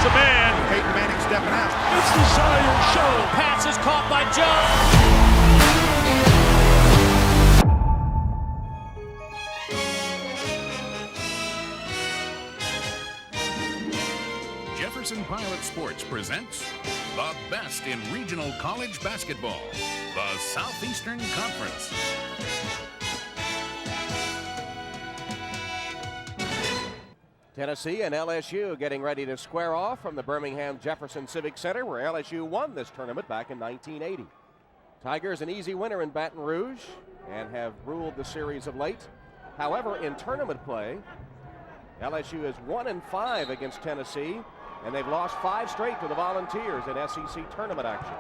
finds a man. Peyton Manning stepping out. It's the Zion Show. Pass is caught by Joe. Jefferson Pilot Sports presents the best in regional college basketball, the Southeastern Conference. Tennessee and LSU getting ready to square off from the Birmingham Jefferson Civic Center, where LSU won this tournament back in 1980. Tigers an easy winner in Baton Rouge and have ruled the series of late. However, in tournament play, LSU is 1-5 against Tennessee, and they've lost 5 straight to the Volunteers in SEC tournament action.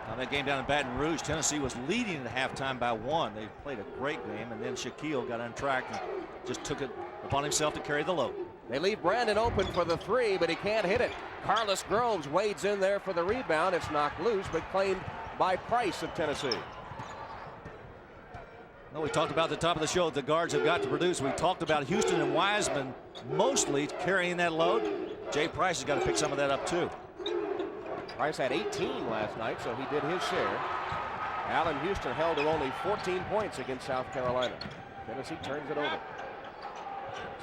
Now that game down in Baton Rouge, Tennessee was leading at halftime by 1. They played a great game, and then Shaquille got untracked and just took it upon himself to carry the load. They leave Brandon open for the 3, but he can't hit it. Carlos Groves wades in there for the rebound. It's knocked loose, but claimed by Price of Tennessee. No, we talked about at the top of the show, the guards have got to produce. We talked about Houston and Wiseman mostly carrying that load. Jay Price has got to pick some of that up too. Price had 18 last night, so he did his share. Allen Houston held to only 14 points against South Carolina. Tennessee turns it over.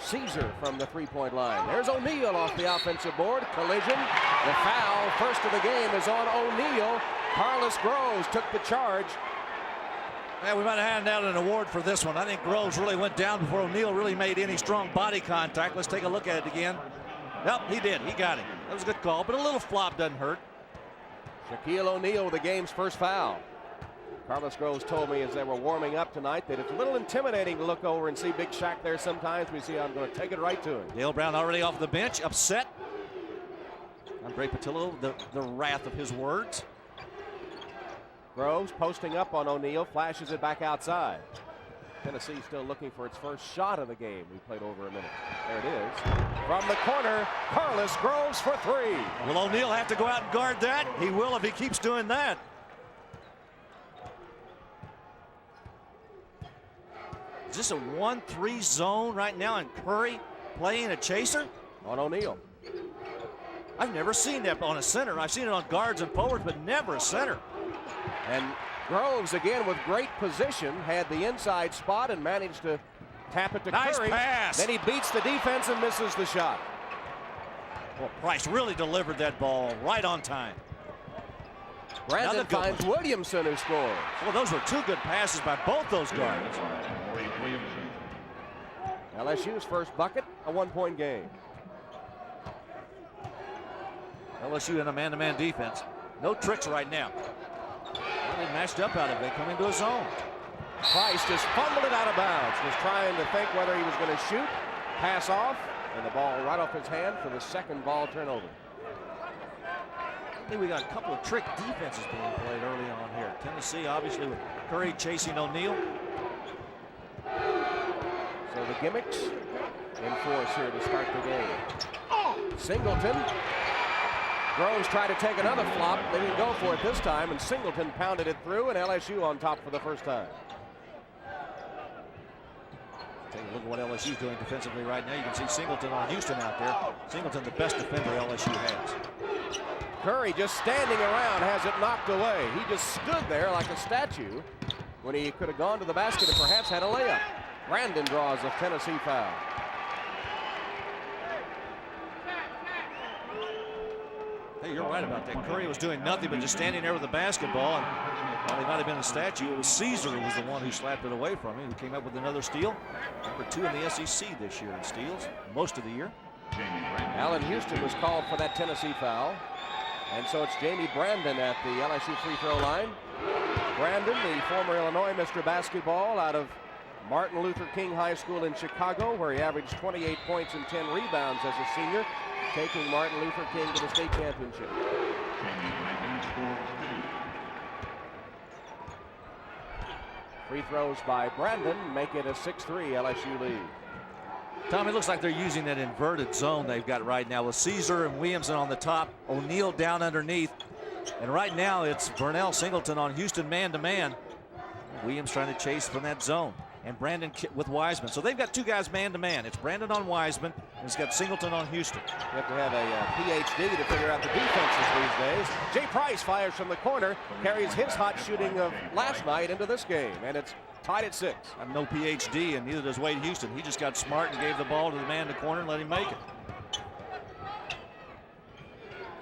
Caesar from the three-point line. There's O'Neal off the offensive board. Collision. The foul, first of the game, is on O'Neal. Carlos Groves took the charge. Yeah, we might have handed out an award for this one. I think Groves really went down before O'Neal really made any strong body contact. Let's take a look at it again. Nope, he did. He got him. That was a good call, but a little flop doesn't hurt. Shaquille O'Neal with the game's first foul. Carlos Groves told me as they were warming up tonight that it's a little intimidating to look over and see Big Shaq there sometimes. We see I'm going to take it right to him. Dale Brown already off the bench, upset. Andre Patillo, the wrath of his words. Groves posting up on O'Neal, flashes it back outside. Tennessee still looking for its first shot of the game. We played over a minute. There it is. From the corner, Carlos Groves for 3. Will O'Neal have to go out and guard that? He will if he keeps doing that. Is this a 1-3 zone right now, and Curry playing a chaser? On O'Neal. I've never seen that on a center. I've seen it on guards and forwards, but never a center. And Groves again with great position, had the inside spot and managed to tap it to nice Curry. Pass. Then he beats the defense and misses the shot. Well, Price really delivered that ball right on time. Brandon finds Williamson, who scores. Well, those were 2 good passes by both those guards. LSU's first bucket, a 1-point game. LSU in a man-to-man defense. No tricks right now. Well, they matched up out of it. They come into a zone. Price just fumbled it out of bounds. Was trying to think whether he was going to shoot, pass off, and the ball right off his hand for the second ball turnover. I think we got a couple of trick defenses being played early on here. Tennessee, obviously, with Curry chasing O'Neal. So the gimmicks in force here to start the game. Singleton. Groves tried to take another flop. They didn't go for it this time, and Singleton pounded it through, and LSU on top for the first time. Take a look at what LSU's doing defensively right now. You can see Singleton on Houston out there. Singleton, the best defender LSU has. Curry just standing around, has it knocked away. He just stood there like a statue when he could have gone to the basket and perhaps had a layup. Brandon draws a Tennessee foul. Hey, you're right about that. Curry was doing nothing but just standing there with the basketball, and while he might have been a statue, it was Caesar who was the one who slapped it away from him, who came up with another steal. Number 2 in the SEC this year in steals, most of the year. Allen Houston was called for that Tennessee foul. And so it's Jamie Brandon at the LSU free throw line. Brandon, the former Illinois Mr. Basketball out of Martin Luther King High School in Chicago, where he averaged 28 points and 10 rebounds as a senior, taking Martin Luther King to the state championship. Free throws by Brandon make it a 6-3 LSU lead. Tom, it looks like they're using that inverted zone they've got right now with Caesar and Williamson on the top, O'Neal down underneath. And right now it's Burnell Singleton on Houston man-to-man. Williams trying to chase from that zone. And Brandon with Wiseman. So they've got 2 guys man-to-man. It's Brandon on Wiseman, He's got Singleton on Houston. You have to have a PhD to figure out the defenses these days. Jay Price fires from the corner, carries his hot shooting of last night into this game, and it's tied at 6. I have no PhD, and neither does Wade Houston. He just got smart and gave the ball to the man in the corner and let him make it.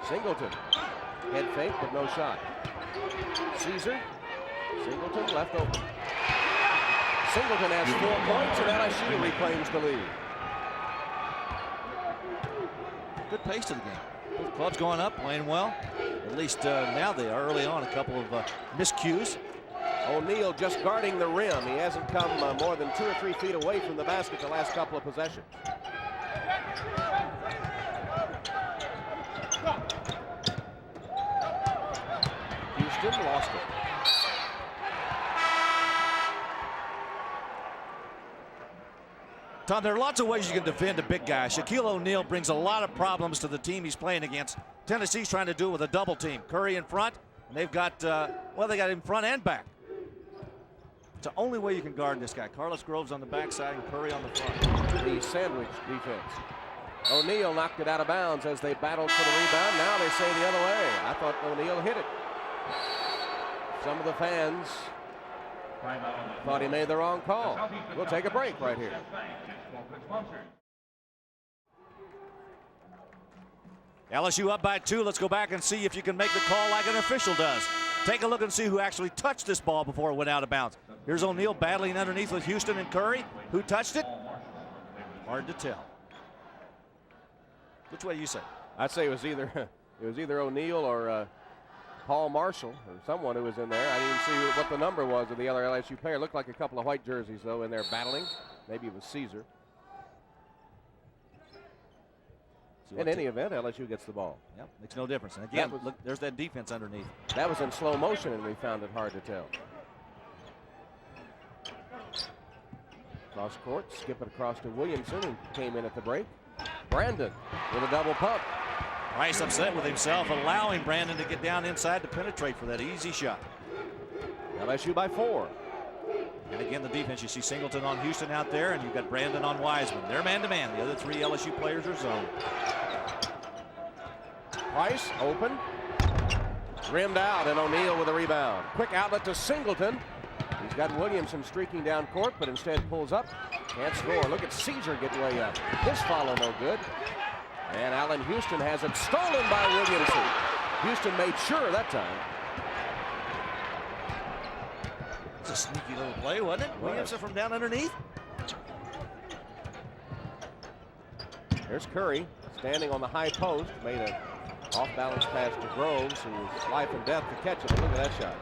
Singleton, head fake, but no shot. Caesar, Singleton left open. Singleton has 4 points, and LSU reclaims the lead. Good pace to the game. Both clubs going up, playing well. At least now they are. Early on, a couple of miscues. O'Neal just guarding the rim. He hasn't come more than 2 or 3 feet away from the basket the last couple of possessions. Houston lost it. Tom, there are lots of ways you can defend a big guy. Shaquille O'Neal brings a lot of problems to the team he's playing against. Tennessee's trying to do it with a double team. Curry in front, and they've got, they got him front and back. It's the only way you can guard this guy. Carlos Groves on the backside and Curry on the front. The sandwich defense. O'Neal knocked it out of bounds as they battled for the rebound. Now they say the other way. I thought O'Neal hit it. Some of the fans thought he made the wrong call. We'll take a break right here. LSU up by 2. Let's go back and see if you can make the call like an official does. Take a look and see who actually touched this ball before it went out of bounds. Here's O'Neal battling underneath with Houston and Curry. Who touched it? Hard to tell. Which way do you say? I'd say it was either O'Neal or Paul Marshall or someone who was in there. I didn't see what the number was of the other LSU player. Looked like a couple of white jerseys though in there battling. Maybe it was Caesar. In any event, LSU gets the ball. Yep, makes no difference. And again, look, there's that defense underneath. That was in slow motion, and we found it hard to tell. Cross court, skip it across to Williamson, who came in at the break. Brandon with a double pump. Price upset with himself, allowing Brandon to get down inside to penetrate for that easy shot. LSU by 4. And again, the defense, you see Singleton on Houston out there, and you've got Brandon on Wiseman. They're man-to-man. The other 3 LSU players are zone. Price open. Rimmed out, and O'Neal with a rebound. Quick outlet to Singleton. He's got Williamson streaking down court, but instead pulls up. Can't score. Look at Caesar get way up. His follow no good. And Allen Houston has it stolen by Williamson. Houston made sure that time. It's a sneaky little play, wasn't it? Williamson from down underneath. There's Curry standing on the high post. Made a off-balance pass to Groves, who was life and death to catch it. Look at that shot.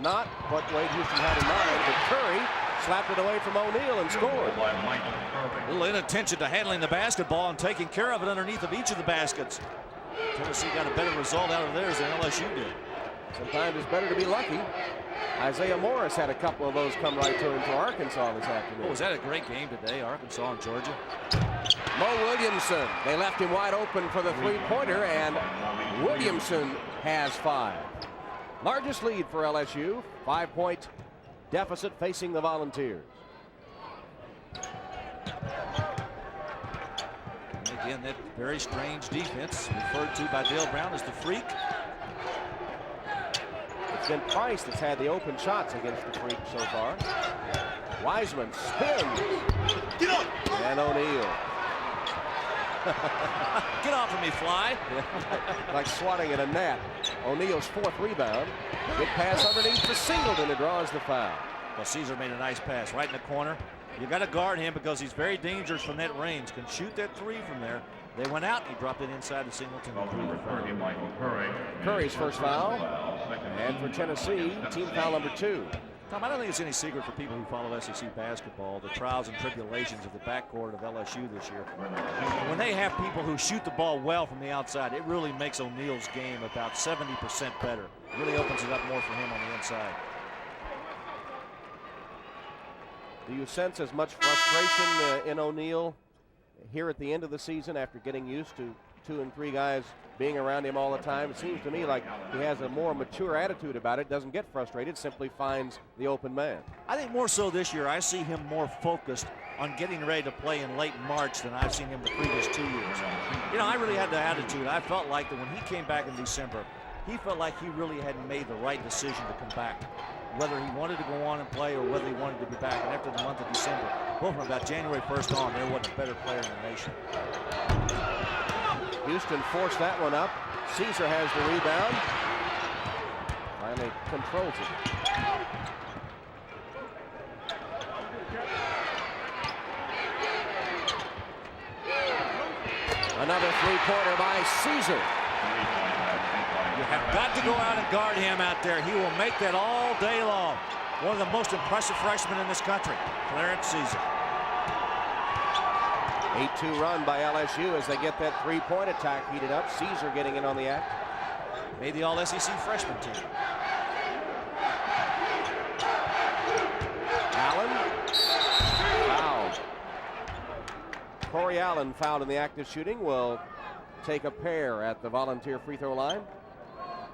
Not what Wade Houston had in mind, but Curry slapped it away from O'Neal and scored. A little inattention to handling the basketball and taking care of it underneath of each of the baskets. Tennessee got a better result out of theirs than LSU did. Sometimes it's better to be lucky. Isaiah Morris had a couple of those come right to him for Arkansas this afternoon. Oh, was that a great game today, Arkansas and Georgia? Mo Williamson, they left him wide open for the three-pointer, and Williamson has 5. Largest lead for LSU, 5-point deficit facing the Volunteers. And again, that very strange defense referred to by Dale Brown as the freak. It's been Price that's had the open shots against the freak so far. Wiseman spins. Get up! And O'Neal. Get off of me, Fly. Like swatting at a net. O'Neal's 4th rebound. Good pass underneath to Singleton, who draws the foul. Well, Caesar made a nice pass right in the corner. You got to guard him because he's very dangerous from that range. Can shoot that 3 from there. They went out and he dropped it inside to Singleton. Curry's first foul. And for Tennessee, team foul number 2. Tom, I don't think it's any secret for people who follow SEC basketball, the trials and tribulations of the backcourt of LSU this year. When they have people who shoot the ball well from the outside, it really makes O'Neal's game about 70% better. It really opens it up more for him on the inside. Do you sense as much frustration in O'Neal here at the end of the season after getting used to 2 and 3 guys being around him all the time? It seems to me like he has a more mature attitude about it, doesn't get frustrated, simply finds the open man. I think more so this year, I see him more focused on getting ready to play in late March than I've seen him the previous 2 years. You know, I really had the attitude. I felt like that when he came back in December, he felt like he really had made the right decision to come back. Whether he wanted to go on and play or whether he wanted to be back. And after the month of December, both from about January 1st on, there wasn't a better player in the nation. Houston forced that one up. Caesar has the rebound. Finally controls it. Another three-pointer by Caesar. You have got to go out and guard him out there. He will make that all day long. One of the most impressive freshmen in this country, Clarence Caesar. 8-2 run by LSU as they get that three-point attack heated up. Caesar getting in on the act. Made the all-SEC freshman team. Allen. Fouled. Corey Allen fouled in the act of shooting. Will take a pair at the Volunteer free throw line.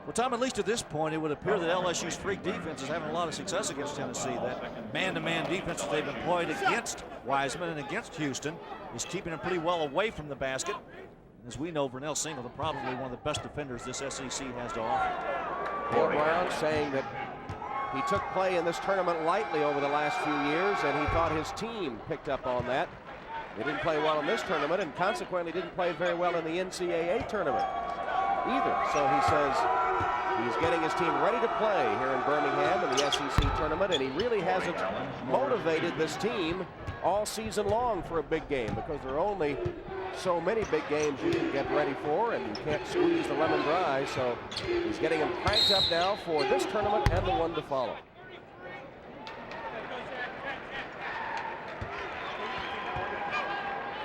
Well, Tom, at least at this point, it would appear that LSU's freak defense is having a lot of success against Tennessee. That man-to-man defense that they've employed against Wiseman and against Houston is keeping them pretty well away from the basket. As we know, Vernell Singleton, probably one of the best defenders this SEC has to offer. Bill Brown saying that he took play in this tournament lightly over the last few years, and he thought his team picked up on that. They didn't play well in this tournament, and consequently didn't play very well in the NCAA tournament either. So he says he's getting his team ready to play here in Birmingham in the SEC tournament, and he really hasn't motivated this team all season long for a big game because there are only so many big games you can get ready for, and you can't squeeze the lemon dry. So he's getting them cranked up now for this tournament and the one to follow.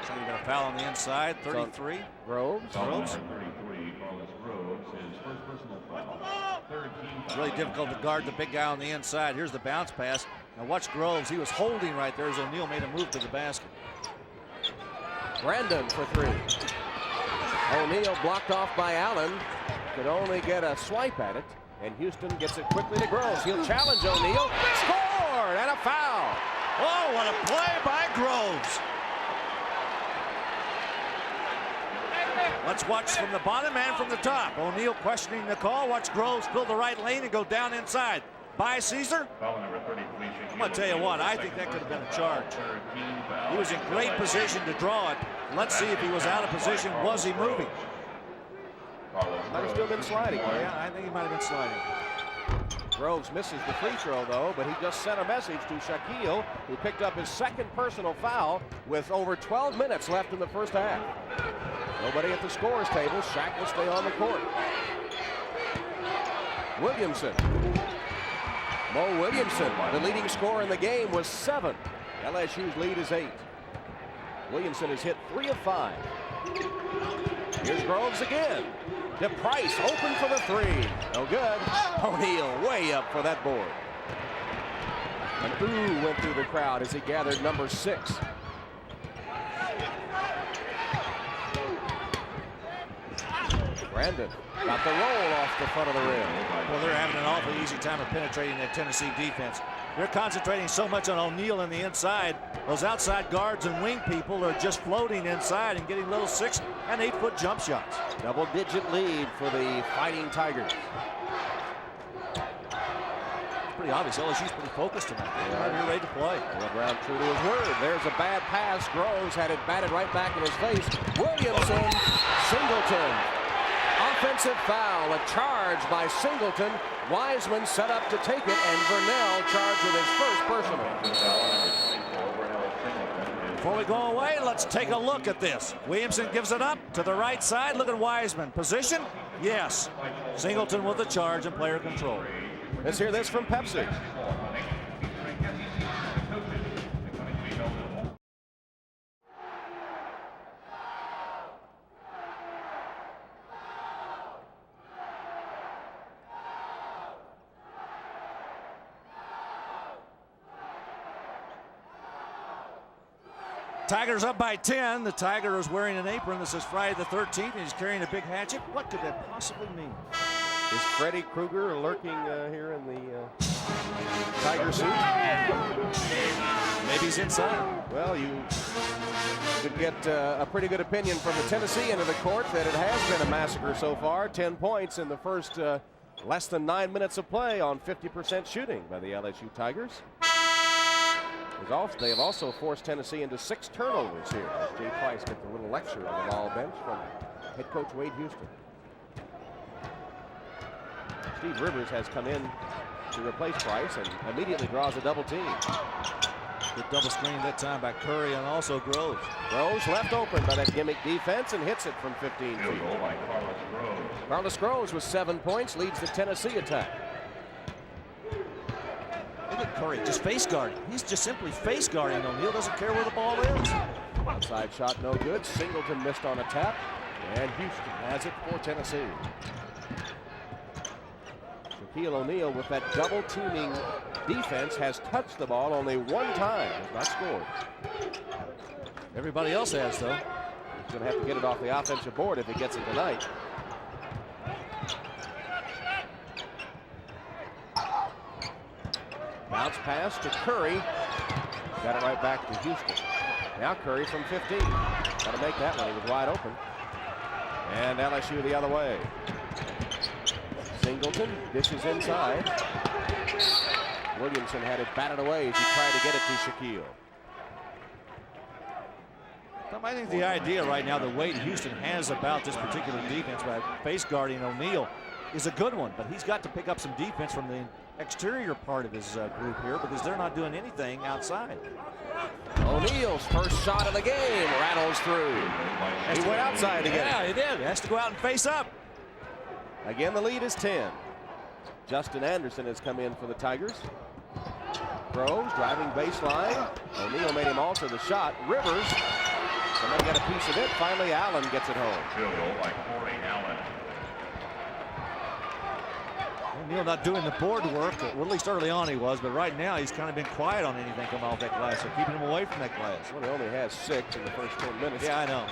So you got a foul on the inside, 33. Groves. It's really difficult to guard the big guy on the inside. Here's the bounce pass. Now watch Groves. He was holding right there as O'Neal made a move to the basket. Brandon for three. O'Neal blocked off by Allen. Could only get a swipe at it. And Houston gets it quickly to Groves. He'll challenge O'Neal. Scored! And a foul. Oh, what a play by Groves. Let's watch from the bottom and from the top. O'Neal questioning the call. Watch Groves fill the right lane and go down inside. By Caesar. I'm going to tell you what, I think that could have been a charge. He was in great position to draw it. Let's see if he was out of position. Was he moving? Might have still been sliding. Yeah, I think he might have been sliding. Groves misses the free throw, though, but he just sent a message to Shaquille, who picked up his second personal foul with over 12 minutes left in the first half. Nobody at the scorer's table. Shaq will stay on the court. Williamson. Mo Williamson, the leading scorer in the game, was 7. LSU's lead is 8. Williamson has hit 3 of 5. Here's Groves again. DePrice open for the 3. No good. O'Neal way up for that board. An ooh went through the crowd as he gathered number 6. Brandon got the roll off the front of the rim. Well, they're having an awfully easy time of penetrating that Tennessee defense. They're concentrating so much on O'Neal on the inside. Those outside guards and wing people are just floating inside and getting little 6- and 8-foot jump shots. Double-digit lead for the Fighting Tigers. It's pretty obvious. LSU's pretty focused tonight. They're ready to play. Will Brown true to his word. There's a bad pass. Groves had it batted right back in his face. Williamson, Singleton. Offensive foul, a charge by Singleton. Wiseman set up to take it, and Vernell charged with his first personal. Before we go away, let's take a look at this. Williamson gives it up to the right side. Look at Wiseman. Position? Yes. Singleton with the charge and player control. Let's hear this from Pepsi. Tigers up by 10. The Tiger is wearing an apron that says Friday the 13th, and he's carrying a big hatchet. What could that possibly mean? Is Freddy Krueger lurking here in the Tiger suit? Maybe he's inside. Well, you could get a pretty good opinion from the Tennessee end of the court that it has been a massacre so far. 10 points in the first less than 9 minutes of play on 50% shooting by the LSU Tigers. They have also forced Tennessee into 6 turnovers here. Jay Price gets a little lecture on the ball bench from head coach Wade Houston. Steve Rivers has come in to replace Price and immediately draws a double team. Good double screen that time by Curry and also Groves. Groves left open by that gimmick defense and hits it from 15 feet. Carlos Groves with 7 points leads the Tennessee attack. Look at Curry, just face guarding. He's just simply face guarding O'Neal, doesn't care where the ball is. Outside shot no good. Singleton missed on a tap. And Houston has it for Tennessee. Shaquille O'Neal with that double teaming defense has touched the ball only 1 time. Has not scored. Everybody else has, though. He's going to have to get it off the offensive board if he gets it tonight. Bounce pass to Curry. Got it right back to Houston. Now Curry from 15. Got to make that one. He was wide open. And LSU the other way. Singleton dishes inside. Williamson had it batted away as he tried to get it to Shaquille. I think the idea right now that Wade Houston has about this particular defense by face guarding O'Neal is a good one, but he's got to pick up some defense from the exterior part of his group here because they're not doing anything outside. O'Neal's first shot of the game rattles through. He went outside to get it. Yeah, he did. He has to go out and face up. Again, the lead is 10. Justin Anderson has come in for the Tigers. Groves driving baseline. O'Neal made him alter the shot. Rivers, somebody got a piece of it. Finally, Allen gets it home. O'Neal not doing the board work, well, at least early on he was, but right now he's kind of been quiet on anything coming off that glass, so keeping him away from that glass. Well, he only has 6 in the first 10 minutes. Yeah, I know.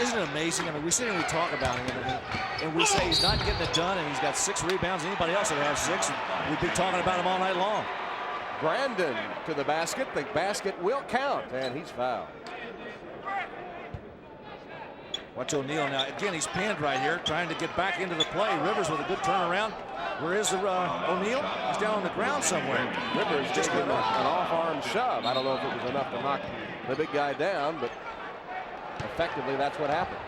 Isn't it amazing? I mean, we sit here and we talk about him, and we say he's not getting it done, and he's got 6 rebounds. Anybody else that has 6, and we've been talking about him all night long. Brandon to the basket. The basket will count, and he's fouled. Watch O'Neal now. Again, he's pinned right here, trying to get back into the play. Rivers with a good turnaround. Where is O'Neal? He's down on the ground somewhere. Rivers just getting an off-arm shove. I don't know if it was enough to knock the big guy down, but effectively that's what happened.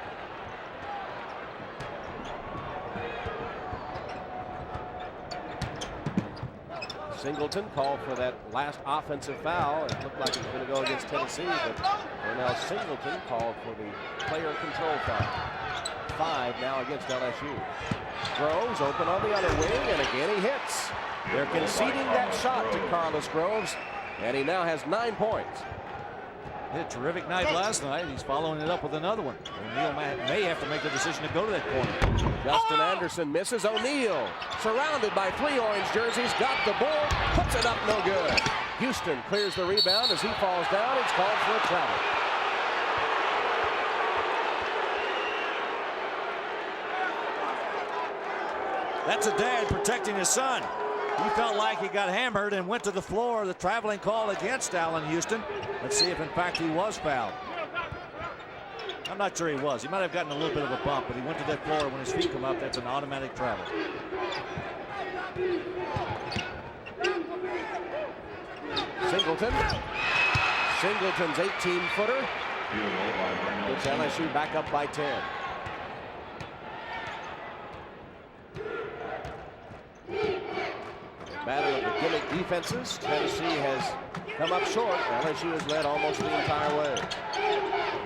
Singleton called for that last offensive foul. It looked like it was going to go against Tennessee, but now Singleton called for the player control foul. 5 now against LSU. Groves open on the other wing, and again he hits. They're conceding that shot to Carlos Groves, and he now has 9 points. He had a terrific night last night. He's following it up with another one. O'Neal may have to make the decision to go to that corner. Justin Anderson misses. O'Neal, surrounded by 3 orange jerseys, got the board, puts it up, no good. Houston clears the rebound as he falls down. It's called for a travel. That's a dad protecting his son. He felt like he got hammered and went to the floor. The traveling call against Allen Houston. Let's see if in fact he was fouled. I'm not sure he was. He might have gotten a little bit of a bump, but he went to that floor. When his feet come up, that's an automatic travel. Singleton. Singleton's 18-footer. Puts LSU back up by 10. Battle of the gimmick defenses. Tennessee has come up short. LSU has led almost the entire way.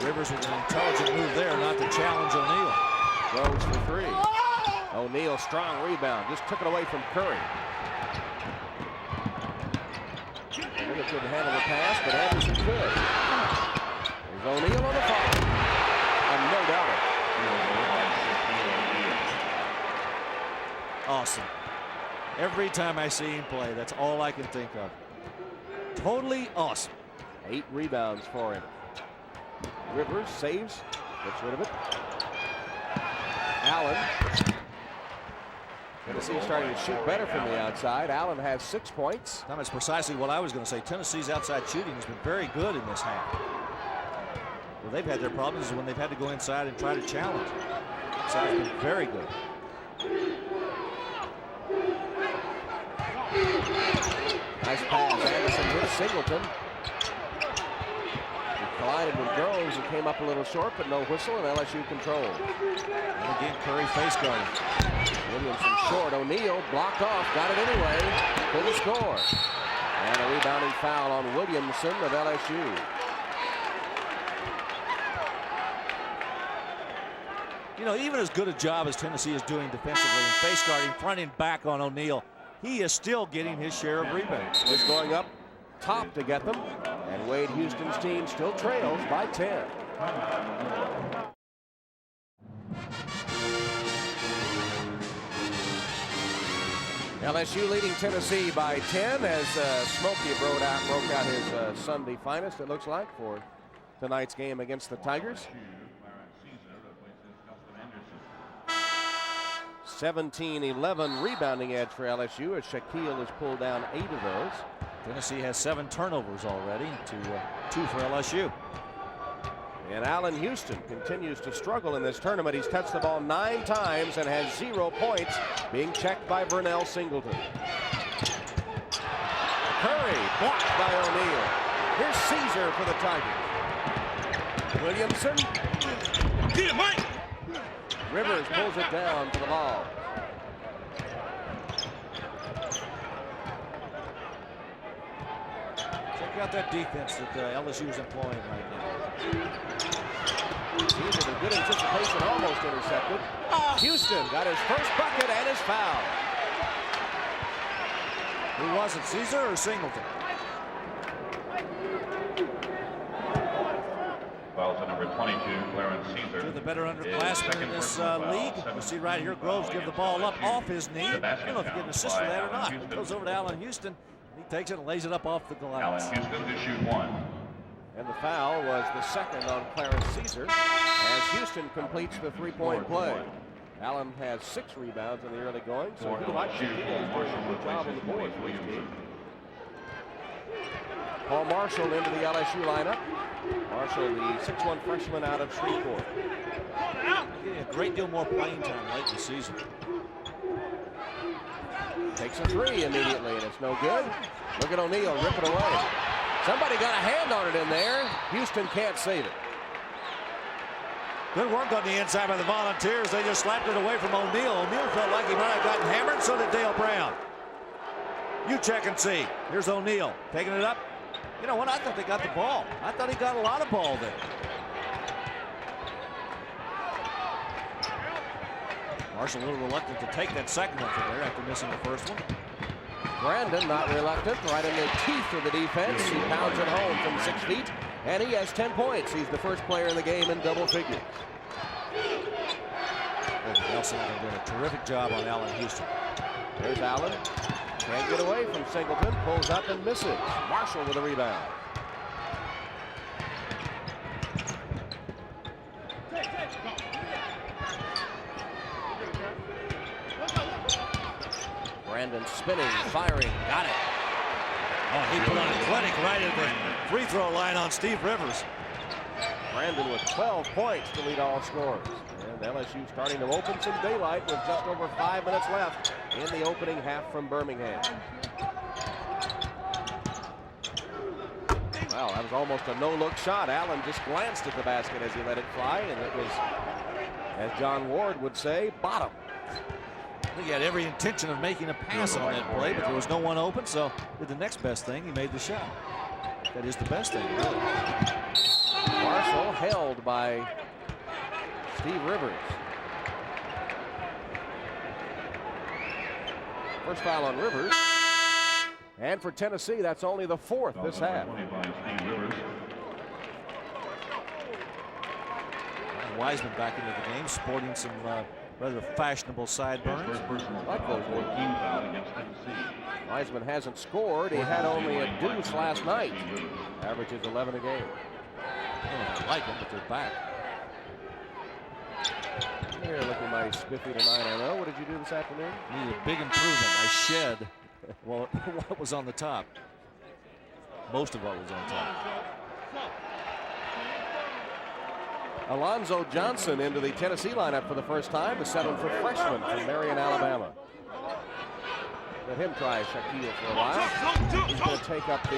Rivers with an intelligent move there not to challenge O'Neal. Goes for 3. O'Neal, strong rebound. Just took it away from Curry. O'Neal couldn't handle the pass, but Anderson could. There's O'Neal on the foul. And no doubt. Awesome. Every time I see him play, that's all I can think of. Totally awesome. 8 rebounds for him. Rivers saves, gets rid of it. Allen Tennessee starting to shoot better from the outside. Allen has 6 points. Tom, that's precisely what I was going to say. Tennessee's outside shooting has been very good in this half. Well, they've had their problems when they've had to go inside and try to challenge. Outside's been very good. Nice pass. Anderson hit Singleton. He collided with Groves and came up a little short, but no whistle, and LSU control. And again, Curry face guarding. Williamson short. O'Neal blocked off. Got it anyway. Couldn't score. And a rebounding foul on Williamson of LSU. You know, even as good a job as Tennessee is doing defensively and face guarding front and back on O'Neal, he is still getting his share of rebounds. Just going up top to get them. And Wade Houston's team still trails by 10. LSU leading Tennessee by 10 as Smokey broke out his Sunday finest, it looks like, for tonight's game against the Tigers. 17-11 rebounding edge for LSU as Shaquille has pulled down 8 of those. Tennessee has 7 turnovers already to 2 for LSU. And Allen Houston continues to struggle in this tournament. He's touched the ball 9 times and has 0 points, being checked by Vernell Singleton. Curry blocked by O'Neal. Here's Caesar for the Tigers. Williamson. Get it, Mike! Rivers pulls it down to the ball. Check out that defense that LSU is employing right now. Caesar with good anticipation, almost intercepted. Houston got his first bucket and his foul. Who was it, Caesar or Singleton? Fouls at number 22, Clarence Caesar. To the better underclassmen in this league. You see right here, Groves give the ball up off his knee. I don't know if you get an assist for that or not. It goes over to Allen Houston. He takes it and lays it up off the glass. Allen Houston to shoot 1. And the foul was the second on Clarence Caesar as Houston completes the 3-point play. Allen has 6 rebounds in the early going, so he likes to do a good job on the board for his team. Paul Marshall into the LSU lineup. Marshall, the 6'1" freshman out of Shreveport. Getting a great deal more playing time late this season. Takes a 3 immediately, and it's no good. Look at O'Neal rip it away. Somebody got a hand on it in there. Houston can't save it. Good work on the inside by the Volunteers. They just slapped it away from O'Neal. O'Neal felt like he might have gotten hammered, so did Dale Brown. You check and see. Here's O'Neal taking it up. You know what? I thought they got the ball. I thought he got a lot of ball there. Marshall a little reluctant to take that second one from there after missing the first one. Brandon not reluctant, right in the teeth of the defense. He pounds it home from 6 feet, and he has 10 points. He's the first player in the game in double figures. Nelson doing a terrific job on Allen Houston. There's Allen. Can't get away from Singleton. Pulls up and misses. Marshall with a rebound. Brandon spinning, firing, got it. Oh, he put on a clinic right at the free throw line on Steve Rivers. Brandon with 12 points to lead all scorers. And LSU starting to open some daylight with just over 5 minutes left in the opening half from Birmingham. Well, that was almost a no-look shot. Allen just glanced at the basket as he let it fly, and it was, as John Ward would say, bottom. He had every intention of making a pass on that play, but there was no one open, so did the next best thing. He made the shot. That is the best thing, really. Marshall held by Steve Rivers. First foul on Rivers. And for Tennessee, that's only the 4th this half. Wiseman back into the game, sporting some rather fashionable sideburns. Like those Wiseman hasn't scored. He had only a deuce last night. Averages 11 a game. I don't know if I like them, but they're back. You're looking mighty spiffy tonight, I know. What did you do this afternoon? Needed a big improvement. I shed well, what was on the top. Most of what was on top. Alonzo Johnson into the Tennessee lineup for the first time, the 7-foot freshman from Marion, Alabama. Let him try Shaquille for a while. He's going to take up the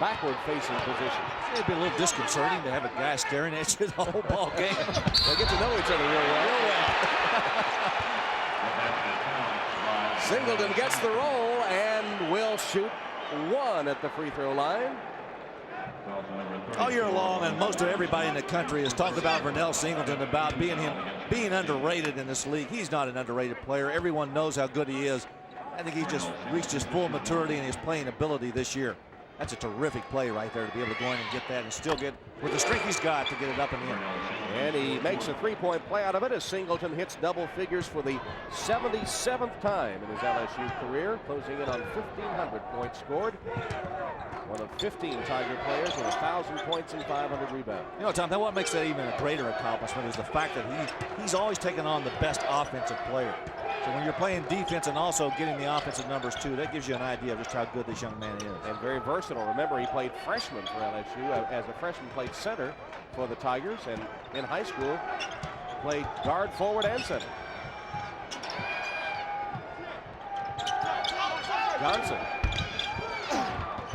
backward-facing position. It'd be a little disconcerting to have a guy staring at you the whole ball game. They get to know each other real well. Singleton gets the roll and will shoot one at the free throw line. All year long, and most of everybody in the country has talked about Vernell Singleton, about being underrated in this league. He's not an underrated player. Everyone knows how good he is. I think he just reached his full maturity and his playing ability this year. That's a terrific play right there to be able to go in and get that and still get, with the strength he's got, to get it up and in. And he makes a three-point play out of it as Singleton hits double figures for the 77th time in his LSU career, closing in on 1,500 points scored. One of 15 Tiger players with 1,000 points and 500 rebounds. You know, Tom, what makes that even a greater accomplishment is the fact that he's always taken on the best offensive player. So when you're playing defense and also getting the offensive numbers too, that gives you an idea of just how good this young man is. And very versatile. Remember, he played freshman for LSU. As a freshman, played center for the Tigers, and in high school, played guard, forward, and center. Johnson.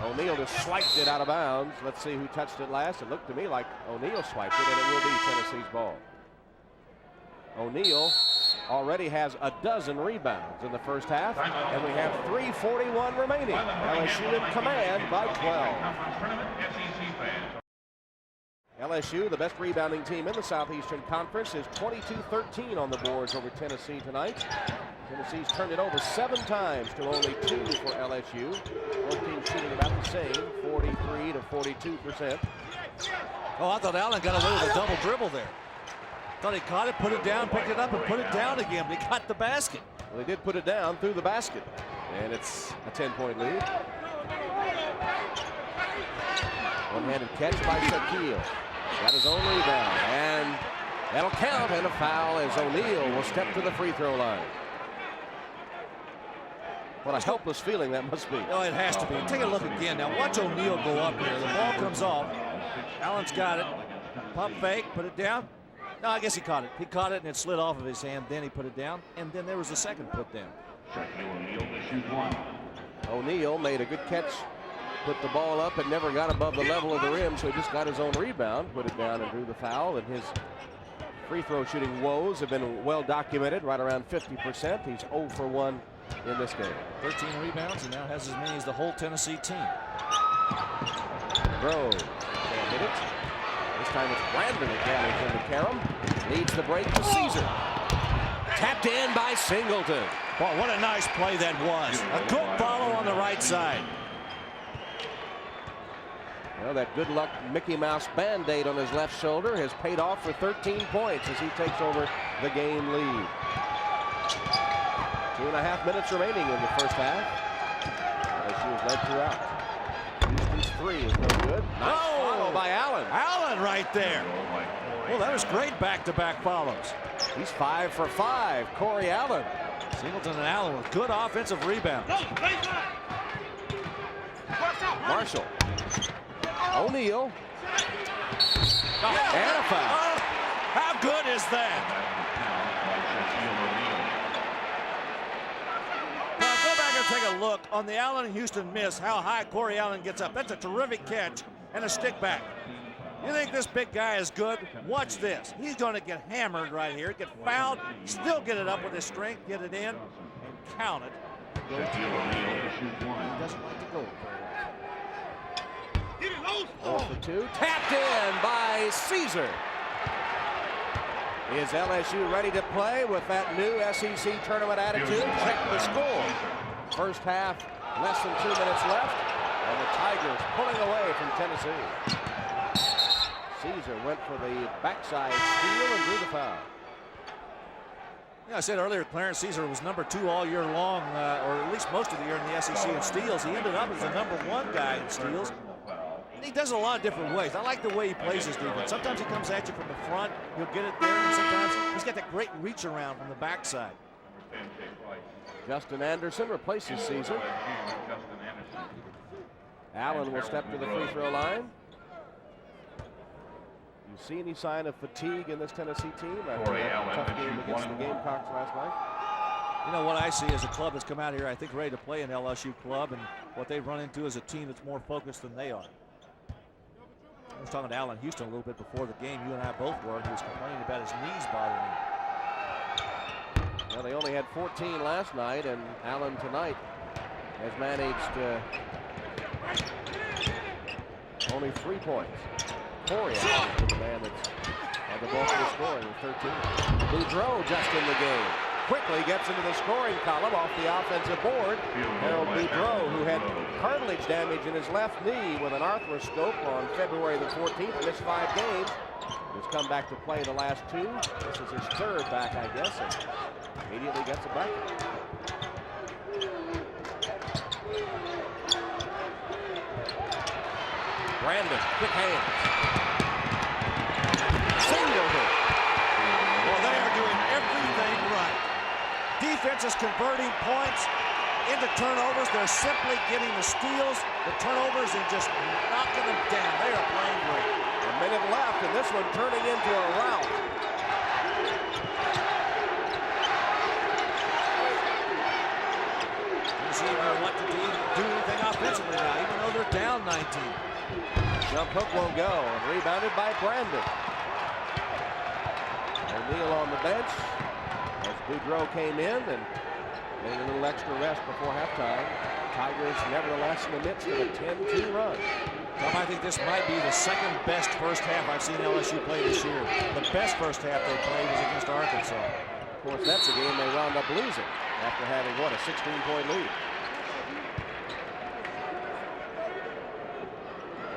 O'Neal just swiped it out of bounds. Let's see who touched it last. It looked to me like O'Neal swiped it, and it will be Tennessee's ball. O'Neal already has a dozen rebounds in the first half, and we have 3:41 remaining. LSU in command by 12. LSU, the best rebounding team in the Southeastern Conference, is 22-13 on the boards over Tennessee tonight. Tennessee's turned it over 7 times to only 2 for LSU. Both teams shooting about the same, 43 to 42%. Oh, I thought Allen got away with a double dribble there. Thought he caught it, put it down, picked it up, and put it down again, but he got the basket. Well, they did put it down through the basket, and it's a 10-point lead. One-handed catch by Shaquille. Got his own rebound, and that'll count, and a foul as O'Neal will step to the free throw line. What a helpless feeling that must be. Oh, it has to be. Take a look again. Now watch O'Neal go up here. The ball comes off. Allen's got it. Pump fake, put it down. No, I guess he caught it. He caught it and it slid off of his hand. Then he put it down, and then there was the second put down. O'Neal made a good catch, put the ball up and never got above the level of the rim, so he just got his own rebound, put it down and drew the foul. And his free throw shooting woes have been well documented, right around 50%. He's 0 for 1 in this game. 13 rebounds and now has as many as the whole Tennessee team. Grove can't hit it. This time it's Brandon again from the Karam. Leads the break to Caesar. Tapped in by Singleton. Boy, what a nice play that was. A good follow on the right side. Well, that good luck Mickey Mouse Band-Aid on his left shoulder has paid off for 13 points as he takes over the game lead. 2.5 minutes remaining in the first half. LSU has led throughout. Houston's 3 is no good. Nice follow by Allen. Allen right there. Well, that was great back-to-back follows. He's 5 for 5. Corey Allen. Singleton and Allen with good offensive rebounds. Marshall. O'Neal. And a foul. Oh, how good is that? Now go back and take a look on the Allen-Houston miss, how high Corey Allen gets up. That's a terrific catch and a stick back. You think this big guy is good? Watch this. He's going to get hammered right here, get fouled, still get it up with his strength, get it in, and count it. He doesn't like to go. 0 for 2. Tapped in by Caesar. Is LSU ready to play with that new SEC tournament attitude? Check the score. First half, less than 2 minutes left, and the Tigers pulling away from Tennessee. Caesar went for the backside steal and drew the foul. Yeah, I said earlier, Clarence Caesar was number 2 all year long, or at least most of the year in the SEC in steals. He ended up as the number 1 guy in steals. he does it a lot of different ways. I like the way he plays his defense. Sometimes he comes at you from the front, he'll get it there, and sometimes he's got that great reach around from the backside. Justin Anderson replaces Caesar. Allen will step to the free throw line. You see any sign of fatigue in this Tennessee team after that tough game against the Gamecocks last night? You know, what I see is a club that's come out here, I think, ready to play an LSU club, and what they've run into is a team that's more focused than they are. I was talking to Allen Houston a little bit before the game. You and I both were. He was complaining about his knees bothering him. Well, they only had 14 last night, and Allen tonight has managed only 3 points. Corey Allen is the man that's had the bulk of the scoring with 13. Boudreau just in the game. Quickly gets into the scoring column off the offensive board. Harold Boudreau, who had cartilage damage in his left knee with an arthroscope on February the 14th, missed 5 games. He's come back to play the last 2. This is his 3rd back, I guess, and immediately gets it back. Brandon, quick hands. Single hit. Well, they are doing everything right. Defense is converting points into turnovers. They're simply getting the steals, the turnovers, and just knocking them down. They are playing great. A minute left, and this one turning into a rout. Doesn't even know what to do anything offensively now, even though they're down 19. Jump hook won't go, and rebounded by Brandon. O'Neal on the bench as Boudreau came in and getting a little extra rest before halftime. Tigers nevertheless in the midst of a 10-2 run. Tom, I think this might be the second best first half I've seen LSU play this year. The best first half they played was against Arkansas. Of course, that's a game they wound up losing after having, what, a 16-point lead.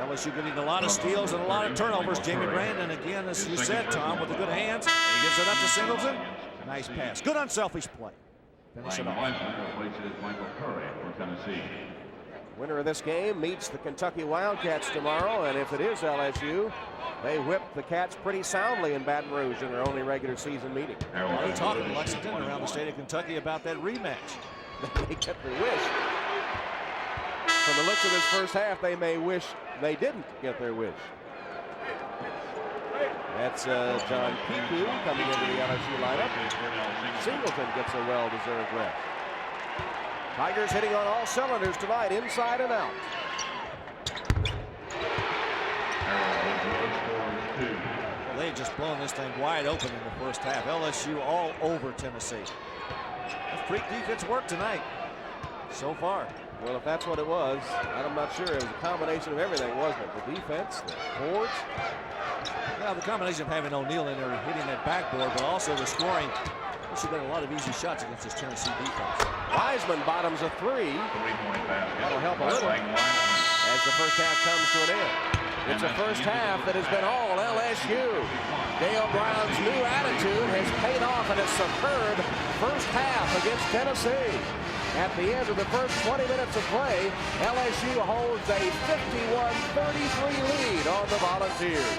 LSU getting a lot of steals and a lot of turnovers. Jamie Brandon, again, as you said, Tom, with the good hands. He gives it up to Singleton. Nice pass. Good unselfish play. Finish it off. Winner of this game meets the Kentucky Wildcats tomorrow, and if it is LSU, they whipped the Cats pretty soundly in Baton Rouge in their only regular season meeting. A lot of talk in Lexington around the state of Kentucky about that rematch. They kept their wish. From the looks of this first half, they may wish they didn't get their wish. That's John Piku coming into the LSU lineup. Singleton gets a well-deserved rest. Tigers hitting on all cylinders tonight, inside and out. Well, they had just blown this thing wide open in the first half. LSU all over Tennessee. That's freak defense work tonight so far. Well, if that's what it was, I'm not sure. It was a combination of everything, wasn't it? The defense, the boards. Well, the combination of having O'Neal in there hitting that backboard, but also the scoring. She got a lot of easy shots against this Tennessee defense. Wiseman bottoms a 3. That'll help a little as the first half comes to an end. It's a first half that has been all LSU. Dale Brown's new attitude has paid off in a superb first half against Tennessee. At the end of the first 20 minutes of play, LSU holds a 51-33 lead on the Volunteers.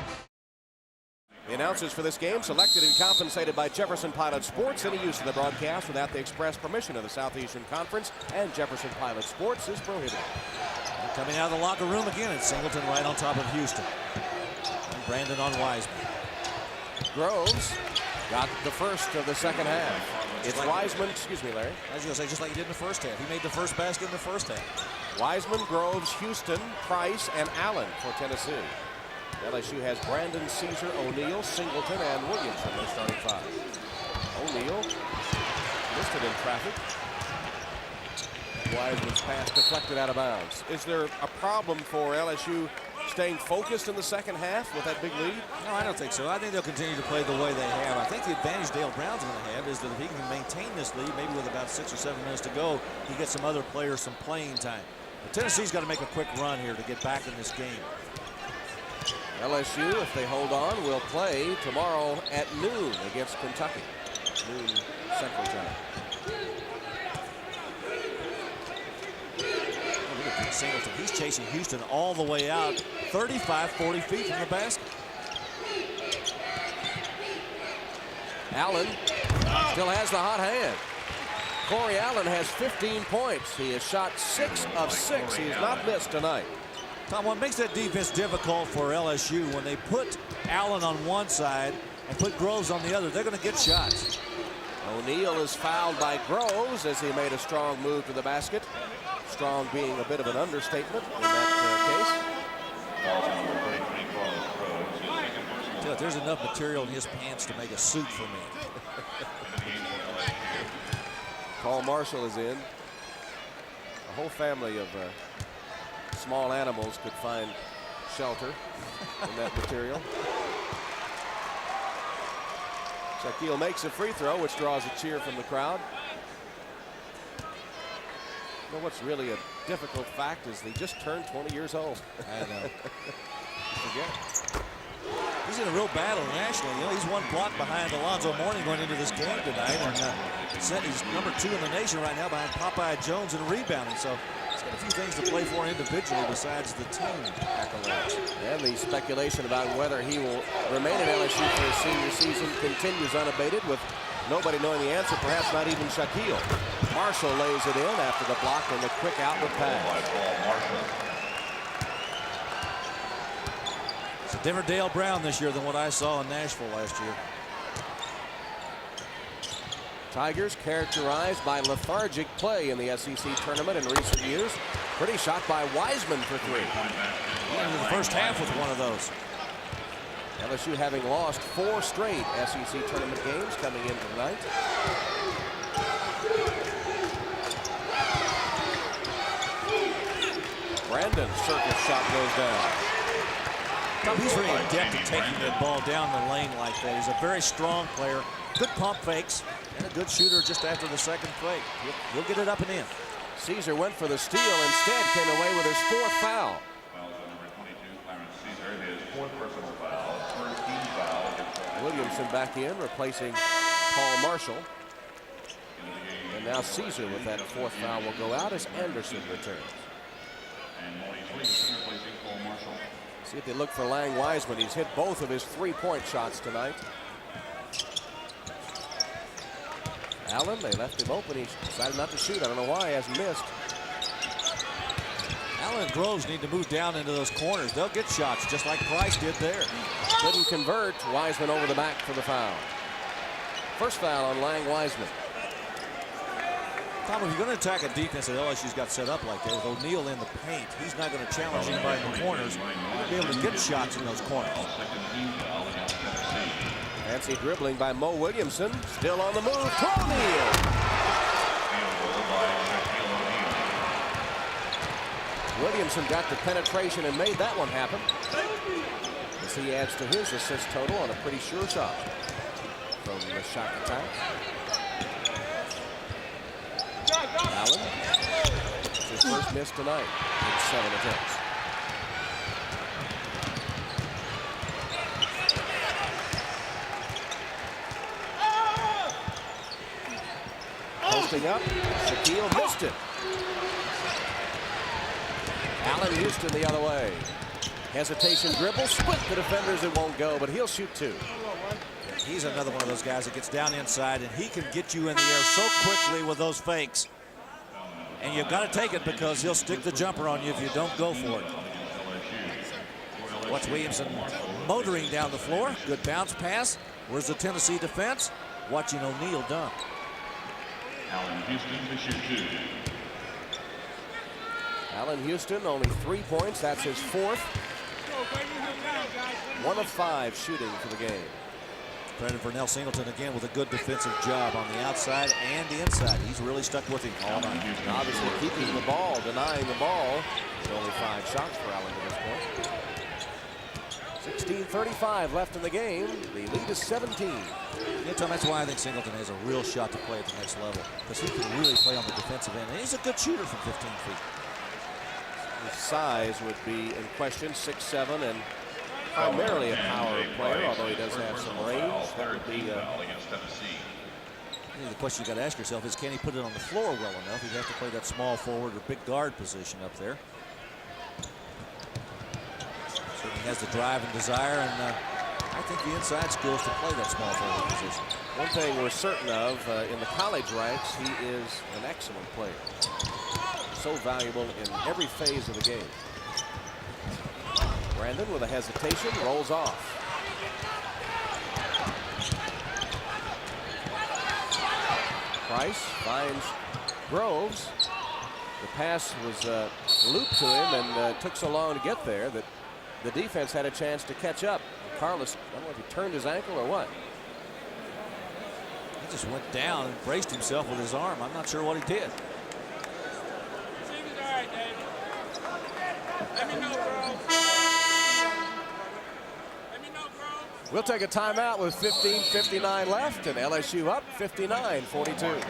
The announcers for this game selected and compensated by Jefferson Pilot Sports. Any use of the broadcast without the express permission of the Southeastern Conference and Jefferson Pilot Sports is prohibited. And coming out of the locker room again, it's Singleton right on top of Houston. And Brandon on Wiseman. Groves got the first of the second half. It's Wiseman, excuse me, Larry. I was going to say, just like he did in the first half. He made the first basket in the first half. Wiseman, Groves, Houston, Price, and Allen for Tennessee. LSU has Brandon, Caesar, O'Neal, Singleton, and Williams in their starting 5. O'Neal listed in traffic. Wiseman's pass deflected out of bounds. Is there a problem for LSU staying focused in the second half with that big lead? No, I don't think so. I think they'll continue to play the way they have. I think the advantage Dale Brown's going to have is that if he can maintain this lead, maybe with about 6 or 7 minutes to go, he gets some other players some playing time. But Tennessee's got to make a quick run here to get back in this game. LSU, if they hold on, will play tomorrow at noon against Kentucky. Noon Central Time. Singleton. He's chasing Houston all the way out 35, 40 feet from the basket. Allen still has the hot hand. Corey Allen has 15 points. He has shot 6 of 6. He has not missed tonight. Tom, what makes that defense difficult for LSU when they put Allen on one side and put Groves on the other, they're going to get shots. O'Neal is fouled by Groves as he made a strong move to the basket. Strong being a bit of an understatement in that case. There's enough material in his pants to make a suit for me. Paul Marshall is in. A whole family of small animals could find shelter in that material. Shaquille makes a free throw, which draws a cheer from the crowd. Well, what's really a difficult fact is he just turned 20 years old. I know. Forget it. He's in a real battle nationally. You know, he's one block behind Alonzo Mourning going into this game tonight, and he's number 2 in the nation right now behind Popeye Jones in rebounding. So he's got a few things to play for individually besides the team accolades. And the speculation about whether he will remain at LSU for his senior season continues unabated, with nobody knowing the answer, perhaps not even Shaquille. Marshall lays it in after the block and the quick outward pass. It's a different Dale Brown this year than what I saw in Nashville last year. Tigers characterized by lethargic play in the SEC tournament in recent years. Pretty shot by Wiseman for 3. Into the first half with one of those. LSU having lost 4 straight SEC tournament games coming in tonight. Brandon's circus shot goes down. He's very adept at taking that ball down the lane like that. He's a very strong player. Good pump fakes and a good shooter just after the second fake. He'll get it up and in. Caesar went for the steal, instead came away with his 4th foul. Number 22, Clarence Caesar, his 4th personal foul, 3rd team foul. Williamson back in, replacing Paul Marshall. And now Caesar with that 4th foul will go out as Anderson returns. And Maurice Williamson replacing Paul Marshall. See if they look for Lang Wiseman. He's hit both of his 3-point shots tonight. Allen, they left him open. He decided not to shoot. I don't know why. He hasn't missed. Allen and Groves need to move down into those corners. They'll get shots just like Price did there. Couldn't convert. Wiseman over the back for the foul. First foul on Lang Wiseman. Tom, if you're going to attack a defense that LSU's got set up like that with O'Neal in the paint, he's not going to challenge anybody in the corners. He's going to be able to get shots in those corners. Fancy dribbling by Mo Williamson. Still on the move to O'Neal. Williamson got the penetration and made that one happen, as he adds to his assist total on a pretty sure shot from the shot attack. Allen, it's his first miss tonight in 7 attempts. Posting up, Shaquille missed it. Allen Houston the other way. Hesitation dribble, split the defenders, it won't go, but he'll shoot 2. He's another one of those guys that gets down inside, and he can get you in the air so quickly with those fakes. And you've got to take it because he'll stick the jumper on you if you don't go for it. Watch Williamson motoring down the floor. Good bounce pass. Where's the Tennessee defense? Watching O'Neal dunk. Allen Houston to shoot 2. Allen Houston only 3 points. That's his 4th. 1 of 5 shooting for the game. Credit for Nell Singleton again with a good defensive job on the outside and the inside. He's really stuck with him all night. Obviously keeping the ball, denying the ball. Only 5 shots for Allen at this point. 16:35 left in the game. The lead is 17. Yeah, Tom, that's why I think Singleton has a real shot to play at the next level, because he can really play on the defensive end. And he's a good shooter from 15 feet. His size would be in question, 6'7", and primarily a power player, although he does have some range. That would be the question you got to ask yourself is, can he put it on the floor well enough? He'd have to play that small forward or big guard position up there. has the drive and desire, and I think the inside skills to play that small forward position. One thing we're certain of in the college ranks, he is an excellent player. So valuable in every phase of the game. Brandon with a hesitation rolls off. Price finds Groves. The pass was looped to him and took so long to get there that the defense had a chance to catch up. Carlos, I don't know if he turned his ankle or what. He just went down and braced himself with his arm. I'm not sure what he did. All right, David. Let me know, bro. Let me know, bro. We'll take a timeout with 15:59 left, and LSU up 59-42.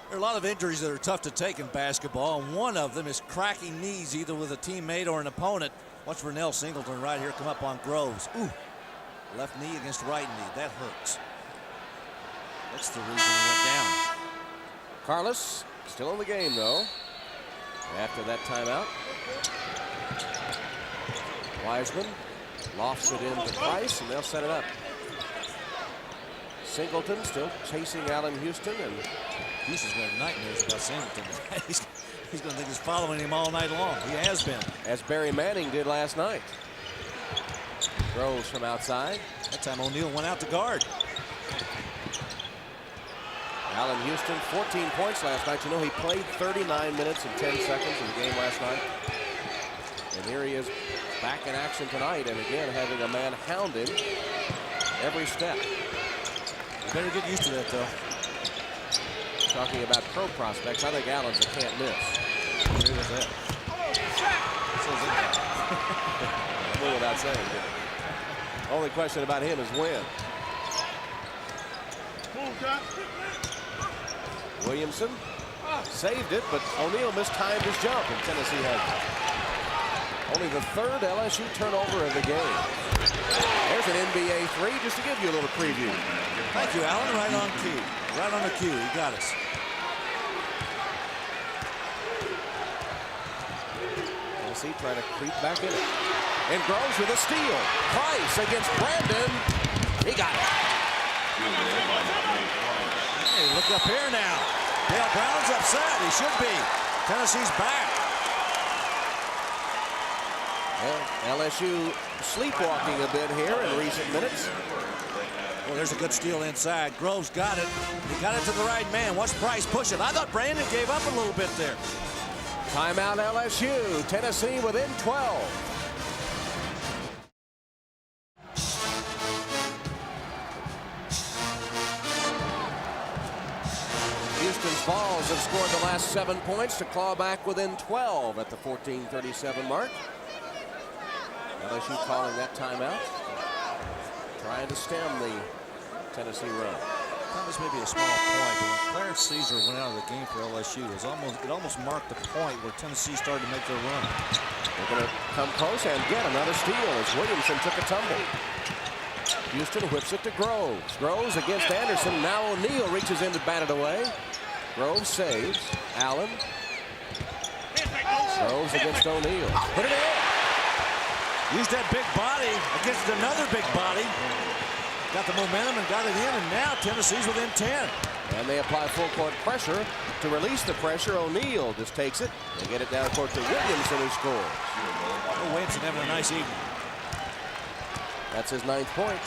There are a lot of injuries that are tough to take in basketball, and one of them is cracking knees either with a teammate or an opponent. Watch Vernell Singleton right here come up on Groves. Ooh, left knee against right knee. That hurts. That's the reason he went down. Carlos still in the game, though, after that timeout. Wiseman lofts it into Price, and they'll set it up. Singleton still chasing Allen Houston, and Houston's going to have nightmares about Singleton. He's going to think he's following him all night long. He has been. as Barry Manning did last night. Groves from outside. That time O'Neal went out to guard. Allen Houston, 14 points last night. You know, he played 39 minutes and 10 seconds in the game last night. And here he is back in action tonight, and again having a man hound him every step. You better get used to that, though. Talking about pro prospects, I think Allen's a can't miss. Agree with that. Well, without saying it. Only question about him is when. Williamson saved it, but O'Neal mistimed his jump, and Tennessee had only the third LSU turnover of the game. There's an NBA three just to give you a little preview. Thank you, Allen. Right on cue. Right on the cue. He got us. Tennessee trying to creep back in it. And Groves with a steal. Price against Brandon. He got it. Hey, look up here now. Dale Brown's upset. He should be. Tennessee's back. Well, LSU sleepwalking a bit here in recent minutes. Well, there's a good steal inside. Groves got it. He got it to the right man. Watch Price push it. I thought Brandon gave up a little bit there. Timeout LSU. Tennessee within 12. Houston's Vols have scored the last 7 points to claw back within 12 at the 14:37 mark. LSU calling that timeout, trying to stem the Tennessee run. That was maybe a small point, but when Clarence Caesar went out of the game for LSU, it almost marked the point where Tennessee started to make their run. They're going to come close and get another steal as Williamson took a tumble. Houston whips it to Groves. Groves against Anderson. Now O'Neal reaches in to bat it away. Groves saves. Allen. Groves against O'Neal. Put it in. Used that big body against another big body. Got the momentum and got it in, and now Tennessee's within 10. And they apply full court pressure. To release the pressure, O'Neal just takes it and get it down court to Williamson, who scores. Oh, Williamson having a nice evening. That's his 9th point.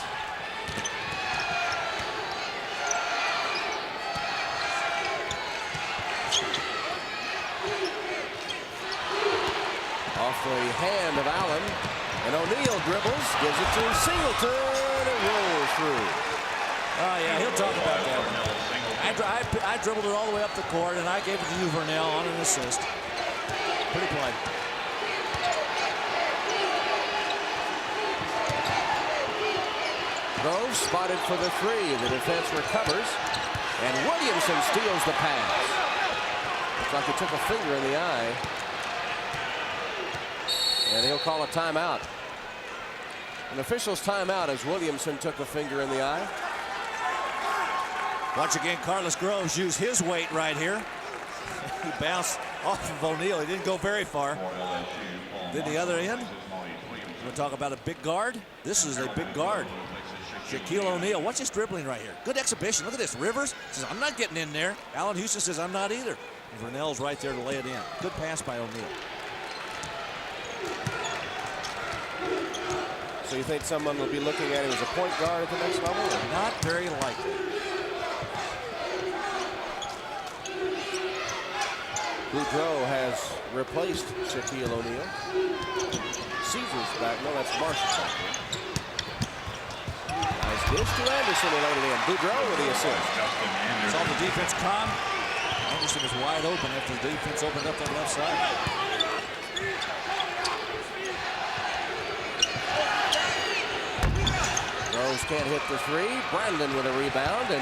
Off the hand of Allen, and O'Neal dribbles, gives it to Singleton, and rolls through. Oh, yeah, he'll talk about that one. I dribbled it all the way up the court, and I gave it to you, Vernell, on an assist. Pretty play. Groves spotted for the three. The defense recovers, and Williamson steals the pass. Looks like he took a finger in the eye. And he'll call a timeout. An official's timeout as Williamson took a finger in the eye. Once again, Carlos Groves used his weight right here. He bounced off of O'Neal. He didn't go very far. For LSU, Then the other end. We're talking about a big guard. This is a big guard. Shaquille O'Neal. Watch this dribbling right here. Good exhibition. Look at this. Rivers says, I'm not getting in there. Allen Houston says, I'm not either. And Vernell's right there to lay it in. Good pass by O'Neal. So you think someone will be looking at him as a point guard at the next level? Or? Not very likely. Boudreau has replaced Shaquille O'Neal. Caesar's back. No, that's Marshall back there. Nice dish to Anderson. He laid it in. Boudreau with the assist. Saw the defense come. Anderson was wide open after the defense opened up that left side. Rose can't hit the three. Brandon with a rebound. And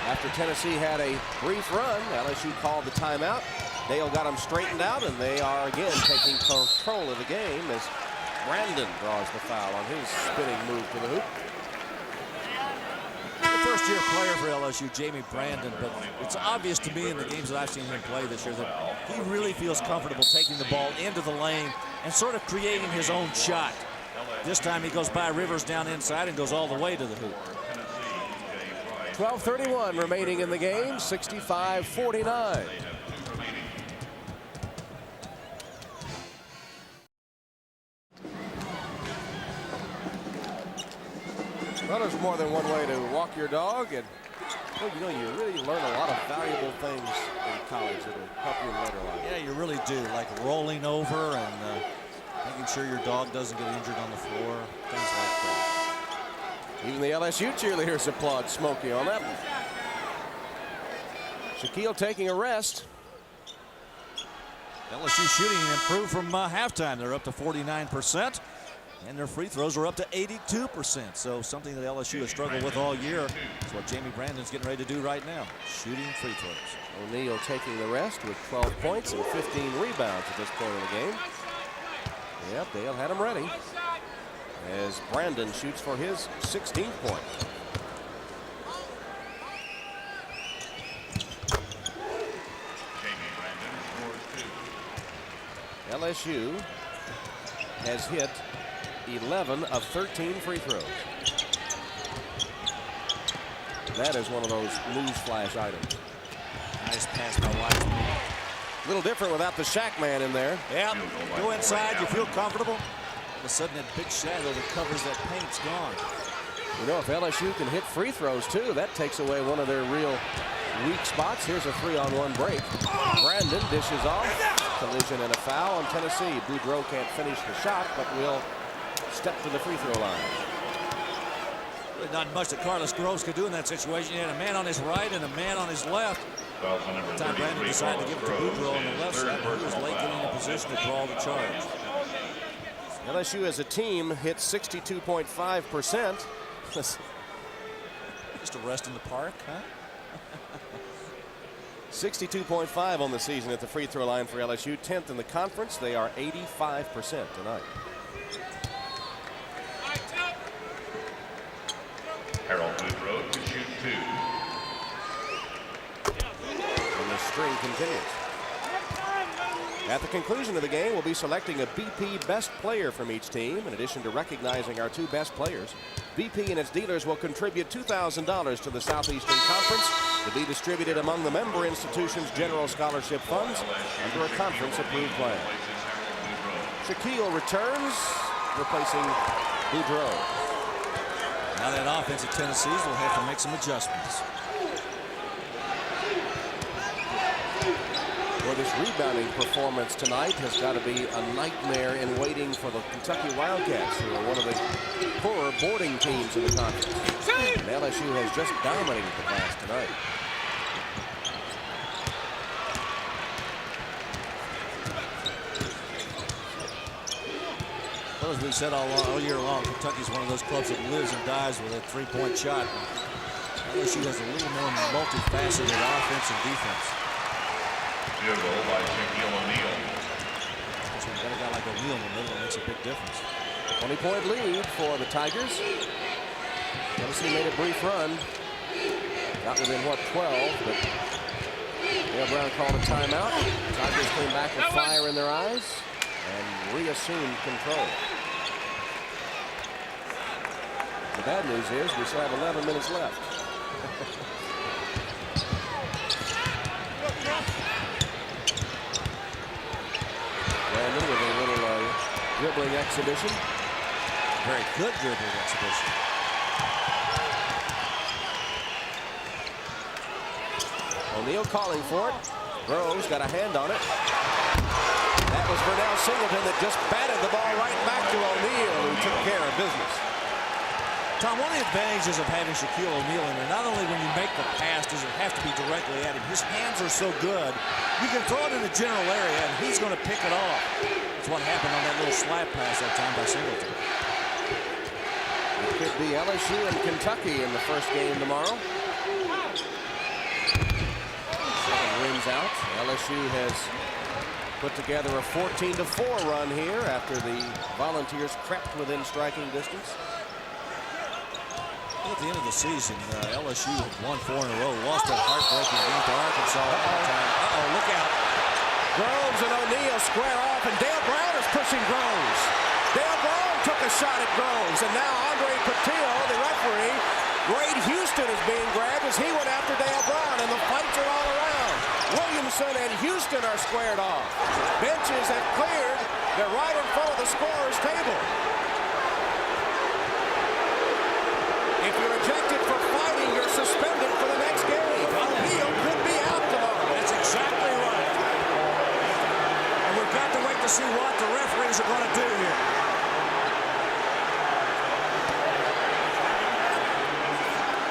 after Tennessee had a brief run, LSU called the timeout. Dale got them straightened out, and they are again taking control of the game as Brandon draws the foul on his spinning move to the hoop. The first-year player for LSU, Jamie Brandon, but it's obvious to me in the games that I've seen him play this year that he really feels comfortable taking the ball into the lane and sort of creating his own shot. This time he goes by Rivers down inside and goes all the way to the hoop. 12:31 remaining in the game, 65-49. Well, there's more than one way to walk your dog, and well, you know, you really learn a lot of valuable things in college that will help you in later life. Yeah, you really do, like rolling over and making sure your dog doesn't get injured on the floor, things like that. Even the LSU cheerleaders applaud Smokey on that one. Shaquille taking a rest. LSU shooting improved from halftime. They're up to 49%. And their free throws are up to 82%. So something that LSU has struggled with all year is what Jamie Brandon's getting ready to do right now, shooting free throws. O'Neal taking the rest with 12 points and 15 rebounds at this point in the game. Yep, Dale had him ready as Brandon shoots for his 16th point. LSU has hit 11 of 13 free throws. That is one of those newsflash items. Nice pass by Wiseman. A little different without the Shaq man in there. Yeah, go inside, you feel comfortable. All of a sudden that big shadow that covers that paint's gone. You know, if LSU can hit free throws too, that takes away one of their real weak spots. Here's a 3-on-1 break. Brandon dishes off. Collision and a foul on Tennessee. Boudreau can't finish the shot, but will step to the free throw line. Really not much that Carlos Groves could do in that situation. He had a man on his right and a man on his left. By the time Brandon decided to give it to Boudreau on the left side, he was late getting in a position to draw the charge. LSU as a team hit 62.5%. Just a rest in the park, huh? 62.5 on the season at the free throw line for LSU. 10th in the conference. They are 85% tonight. Harold Boudreau to shoot 2. And the string continues. At the conclusion of the game, we'll be selecting a BP best player from each team. In addition to recognizing our 2 best players, BP and its dealers will contribute $2,000 to the Southeastern Conference to be distributed among the member institutions' general scholarship funds under a conference-approved plan. Shaquille returns, replacing Boudreau. Now that offense at Tennessee's will have to make some adjustments. Well, this rebounding performance tonight has got to be a nightmare in waiting for the Kentucky Wildcats, who are one of the poorer boarding teams in the conference. And LSU has just dominated the glass tonight. Well, as we said all year long, Kentucky's one of those clubs that lives and dies with a three-point shot. LSU has a little more multifaceted offense and defense. Field goal by Shaquille O'Neal. So you've got a guy like O'Neal in the middle, it makes a big difference. 20-point lead for the Tigers. Tennessee made a brief run. Got within, what, 12, but Dale Brown called a timeout. Tigers came back with fire in their eyes and reassumed control. The bad news is we still have 11 minutes left. Brandon with a little dribbling exhibition. Very good dribbling exhibition. O'Neal calling for it. Groves got a hand on it. That was Vernell Singleton that just batted the ball right back to O'Neal, who took care of business. Tom, one of the advantages of having Shaquille O'Neal in there, not only when you make the pass does it have to be directly at him, his hands are so good, you can throw it in the general area and he's going to pick it off. That's what happened on that little slap pass that time by Singleton. It could be LSU and Kentucky in the first game tomorrow. Wins out. LSU has put together a 14-4 run here after the Volunteers crept within striking distance. At the end of the season, LSU had won 4 in a row, lost that heartbreaking game to Arkansas. Uh-oh, look out. Groves and O'Neal square off, and Dale Brown is pushing Groves. Dale Brown took a shot at Groves, and now Andre Patillo, the referee, Wade Houston is being grabbed as he went after Dale Brown, and the fights are all around. Williamson and Houston are squared off. Benches have cleared. They're right in front of the scorer's table. If you're ejected for fighting, you're suspended for the next game. O'Neal could be out tomorrow. That's exactly right. And we've got to wait to see what the referees are going to do here.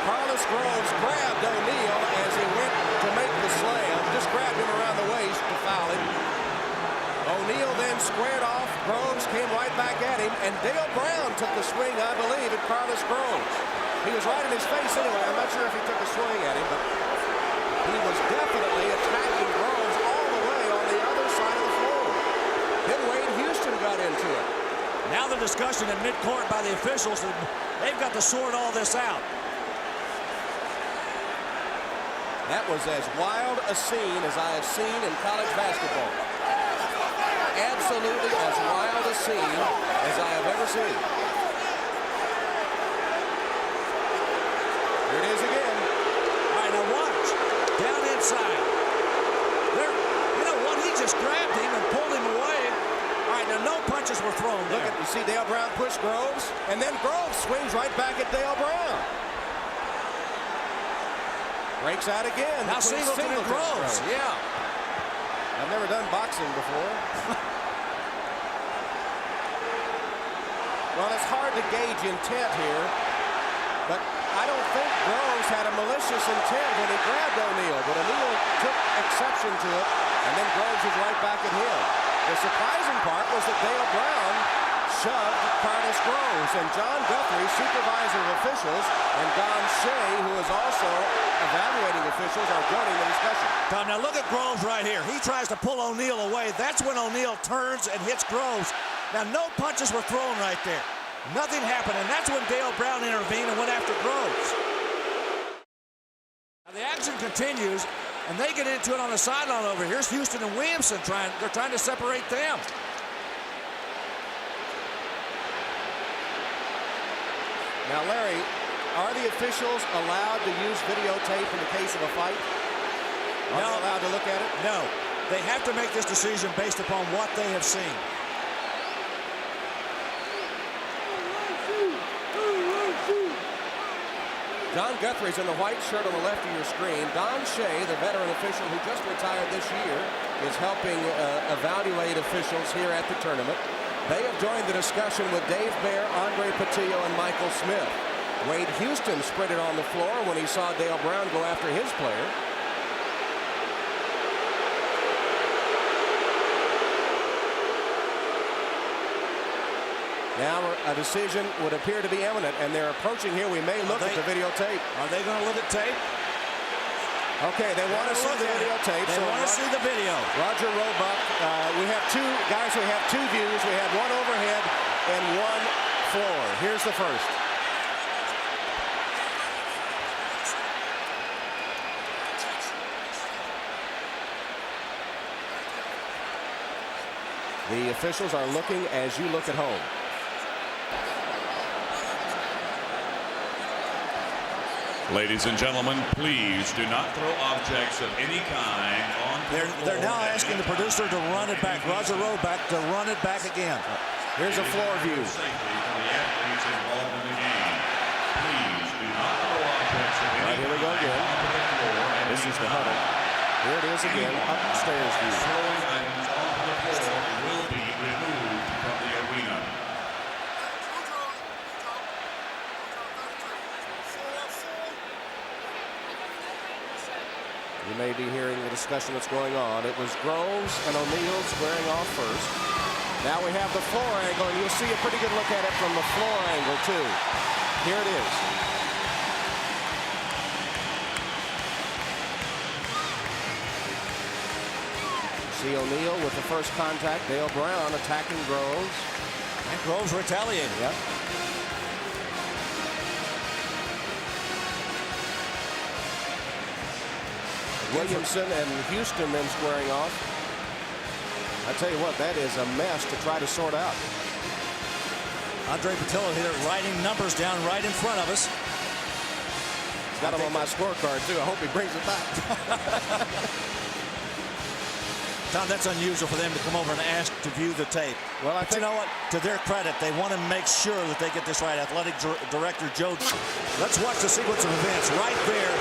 Carlos Groves grabbed O'Neal as he went to make the slam. Just grabbed him around the waist to foul him. O'Neal then squared off. Groves came right back at him, and Dale Brown took the swing, I believe, at Carlos Groves. He was right in his face anyway. I'm not sure if he took a swing at him, but he was definitely attacking Groves all the way on the other side of the floor. Then Wade Houston got into it. Now the discussion at midcourt by the officials, they've got to sort all this out. That was as wild a scene as I have seen in college basketball. Absolutely as wild a scene as I have ever seen. Here it is again. All right, now watch. Down inside. There, you know what? He just grabbed him and pulled him away. All right, now no punches were thrown there. Look at, you see Dale Brown push Groves, and then Groves swings right back at Dale Brown. Breaks out again. Now Singleton and Groves. Yeah. I've never done boxing before. Well, it's hard to gauge intent here, but I don't think Groves had a malicious intent when he grabbed O'Neal, but O'Neal took exception to it, and then Groves was right back at him. The surprising part was that Dale Brown shoved Carlos Groves, and John Guthrie, supervisor of officials, and Don Shea, who is also evaluating officials, are joining the discussion. Tom, now look at Groves right here. He tries to pull O'Neal away. That's when O'Neal turns and hits Groves. Now, no punches were thrown right there. Nothing happened, and that's when Dale Brown intervened and went after Groves. Now, the action continues, and they get into it on the sideline over here. Here's Houston and Williamson they're trying to separate them. Now, Larry, are the officials allowed to use videotape in the case of a fight? Are they allowed to look at it? No. They have to make this decision based upon what they have seen. John Guthrie's in the white shirt on the left of your screen. Don Shea, the veteran official who just retired this year, is helping evaluate officials here at the tournament. They have joined the discussion with Dave Baer, Andre Patillo, and Michael Smith. Wade Houston sprinted on the floor when he saw Dale Brown go after his player. Now a decision would appear to be imminent, and they're approaching here. We may look at the videotape. Are they going to look at tape? Okay, they want to see the videotape. They want to see the video. Roger Roebuck, we have two guys. We have two views. We have one overhead and one floor. Here's the first. The officials are looking as you look at home. Ladies and gentlemen, please do not throw objects of any kind on the floor. They're now asking the producer to run it back, Roger Roback, to run it back again. Here's a floor view. Safety for the athletes involved in the game. Please do not throw objects of any Right, here we go kind again. onto the floor at This any is the time. huddle. Here it is again, upstairs view. Throwing items onto the floor will be removed from the arena. You may be hearing the discussion that's going on. It was Groves and O'Neal squaring off first. Now we have the floor angle, and you'll see a pretty good look at it from the floor angle, too. Here it is. See O'Neal with the first contact. Dale Brown attacking Groves. And Groves retaliating. Yep. Williamson and Houston then squaring off. I tell you what, that is a mess to try to sort out. Andre Patillo here writing numbers down right in front of us. Got him on my scorecard, too. I hope he brings it back. Tom, that's unusual for them to come over and ask to view the tape. Well, I but you know what? To their credit, they want to make sure that they get this right. Athletic Director Joe. Let's watch the sequence of events right there.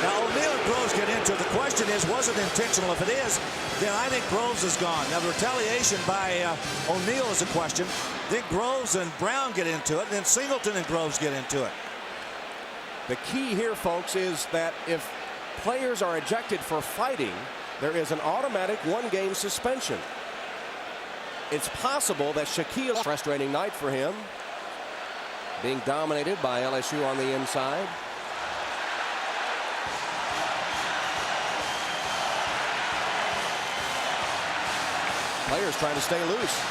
Now, O'Neal and Groves get into it. The question is, was it intentional? If it is, then I think Groves is gone. Now, the retaliation by O'Neal is a question. Then Groves and Brown get into it. And then Singleton and Groves get into it. The key here, folks, is that if players are ejected for fighting, there is an automatic one-game suspension. It's possible that Shaquille, frustrating night for him, being dominated by LSU on the inside. Players trying to stay loose.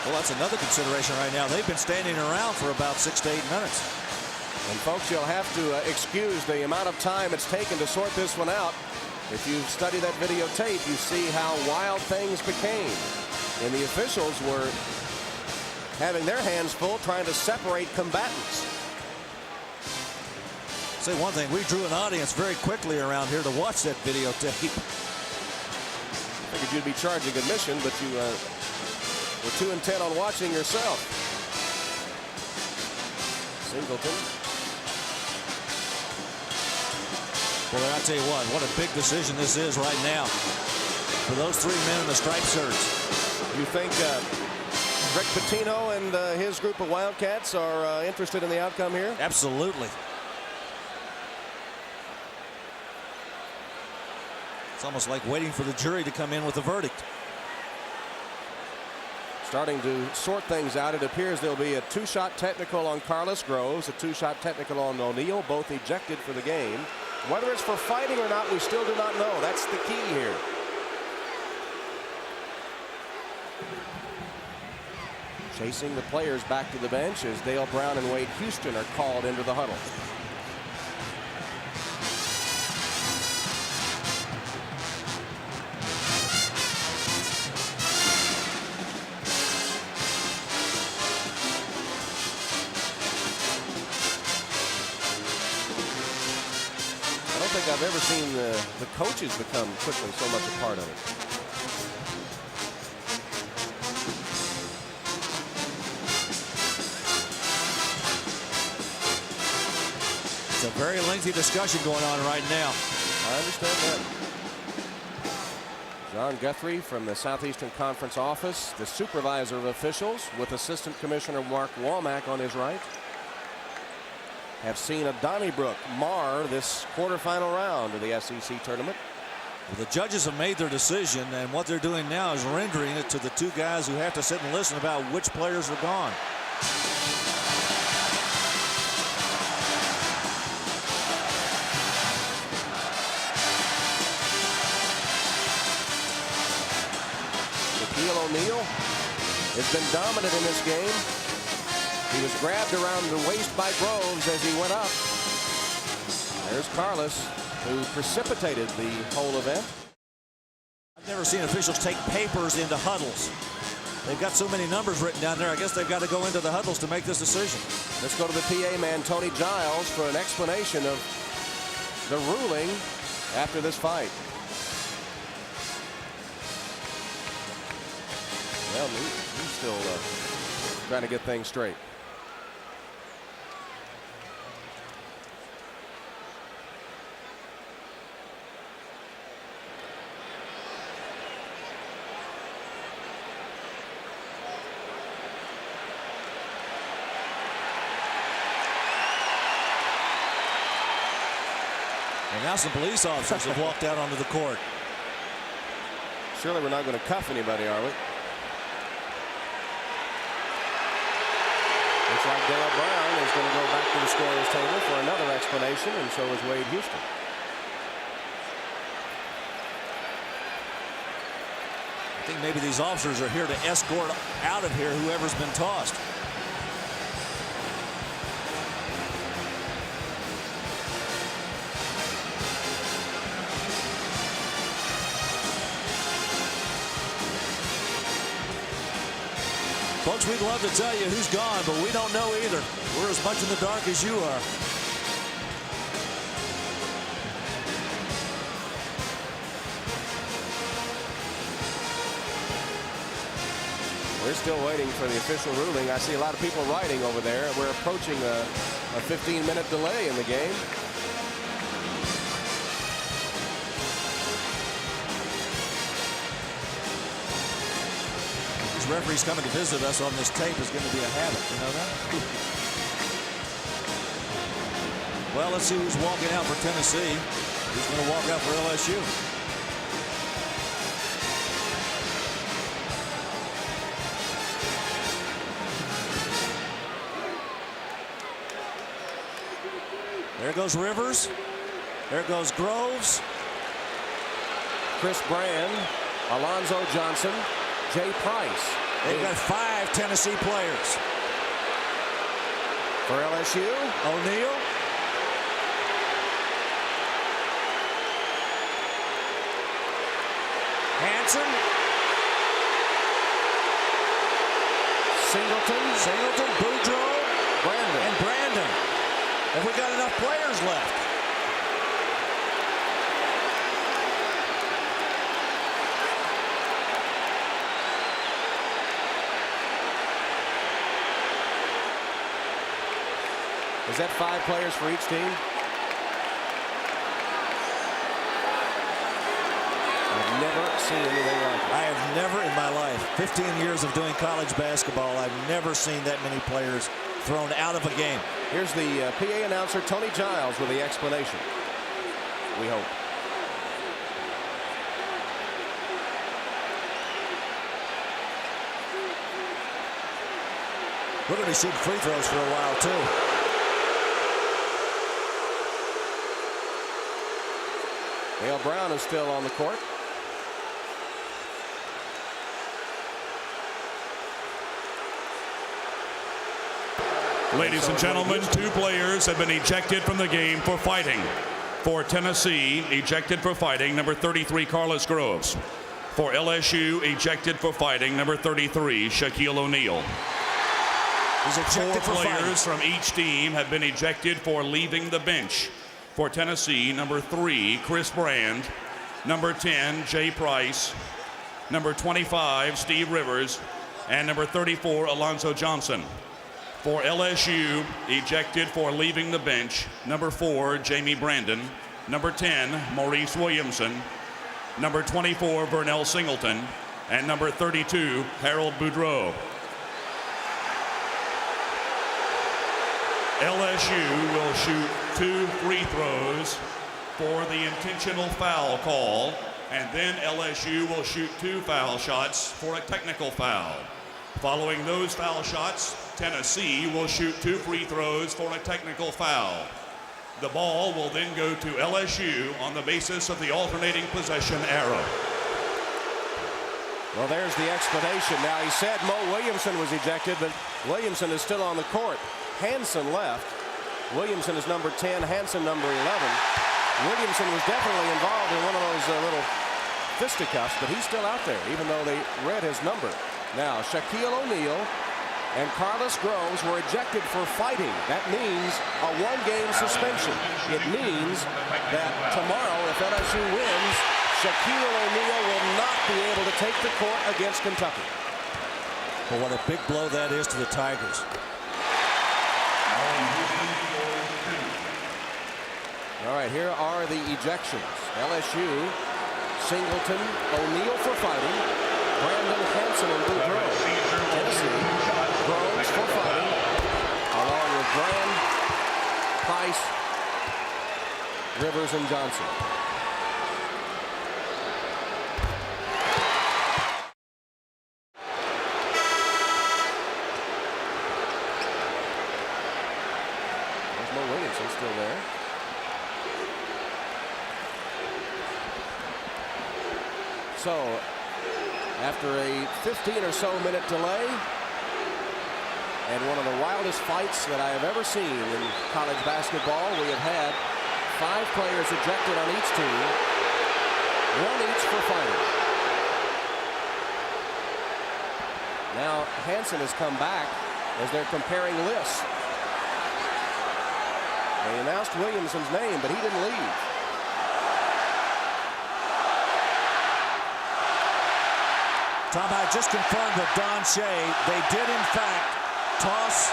Well, that's another consideration right now. They've been standing around for about 6 to 8 minutes. And folks, you'll have to excuse the amount of time it's taken to sort this one out. If you study that videotape, you see how wild things became. And the officials were having their hands full trying to separate combatants. Say one thing, we drew an audience very quickly around here to watch that videotape. Figured you'd be charging admission, but you were too intent on watching yourself. Singleton. Well, I tell you what a big decision this is right now for those 3 men in the striped shirts. You think Rick Pitino and his group of Wildcats are interested in the outcome here? Absolutely. It's almost like waiting for the jury to come in with a verdict. Starting to sort things out. It appears there'll be a 2-shot technical on Carlos Groves, a 2-shot technical on O'Neal, both ejected for the game. Whether it's for fighting or not, we still do not know. That's the key here. Chasing the players back to the bench as Dale Brown and Wade Houston are called into the huddle. I don't think I've ever seen the coaches become quickly so much a part of it. It's a very lengthy discussion going on right now. I understand that. John Guthrie from the Southeastern Conference office, the supervisor of officials, with Assistant Commissioner Mark Womack on his right, have seen a Donnybrook mar this quarterfinal round of the SEC tournament. Well, the judges have made their decision, and what they're doing now is rendering it to the 2 guys who have to sit and listen about which players are gone. Shaquille O'Neal has been dominant in this game. He was grabbed around the waist by Groves as he went up. There's Carlos, who precipitated the whole event. Never seen officials take papers into huddles. They've got so many numbers written down there. I guess they've got to go into the huddles to make this decision. Let's go to the PA man, Tony Giles, for an explanation of the ruling after this fight. Well, he's still trying to get things straight. And now some police officers have walked out onto the court. Surely we're not going to cuff anybody, are we? Looks like Dale Brown is going to go back to the scorer's table for another explanation, and so is Wade Houston. I think maybe these officers are here to escort out of here whoever's been tossed. Folks, we'd love to tell you who's gone, but we don't know either. We're as much in the dark as you are. We're still waiting for the official ruling. I see a lot of people writing over there. We're approaching a 15-minute delay in the game. Referees coming to visit us on this tape is going to be a habit. You know that? Well, let's see who's walking out for Tennessee. Who's going to walk out for LSU? There goes Rivers. There goes Groves. Chris Brand, Alonzo Johnson, Jay Price. They've got 5 Tennessee players. For LSU, O'Neal. Hanson. Singleton, Boudreaux, and Brandon. Have we got enough players left? Is that 5 players for each team? I've never seen anything like it. I have never in my life, 15 years of doing college basketball, I've never seen that many players thrown out of a game. Here's the PA announcer, Tony Giles, with the explanation. We hope. We're going to be shooting free throws for a while, too. Dale Brown is still on the court. Ladies and gentlemen, 2 players have been ejected from the game for fighting. For Tennessee, ejected for fighting, number 33, Carlos Groves. For LSU, ejected for fighting, number 33, Shaquille O'Neal. He's ejected 4 for players fighting. from each team have been ejected for leaving the bench. For Tennessee, number 3, Chris Brand. Number 10, Jay Price. Number 25, Steve Rivers. And number 34, Alonzo Johnson. For LSU, ejected for leaving the bench, number 4, Jamie Brandon. Number 10, Maurice Williamson. Number 24, Vernell Singleton. And number 32, Harold Boudreaux. LSU will shoot 2 free throws for the intentional foul call, and then LSU will shoot 2 foul shots for a technical foul. Following those foul shots, Tennessee will shoot 2 free throws for a technical foul. The ball will then go to LSU on the basis of the alternating possession arrow. Well, there's the explanation. Now, he said Mo Williamson was ejected, but Williamson is still on the court. Hanson left. Williamson is number 10, Hanson number 11. Williamson was definitely involved in one of those little fisticuffs, but he's still out there, even though they read his number. Now, Shaquille O'Neal and Carlos Groves were ejected for fighting. That means a one-game suspension. It means that tomorrow, if LSU wins, Shaquille O'Neal will not be able to take the court against Kentucky. Well, what a big blow that is to the Tigers. All right, here are the ejections. LSU, Singleton, O'Neal for fighting, Brandon Hanson and Boudreaux. Tennessee, Groves for fighting, along with Brand, Price, Rivers, and Johnson. There's Mo Williamson still there. So, after a 15 or so minute delay, and one of the wildest fights that I have ever seen in college basketball, we have had 5 players ejected on each team, 1 each for fighting. Now, Hanson has come back as they're comparing lists. They announced Williamson's name, but he didn't leave. Tom, I just confirmed with Don Shea, they did in fact toss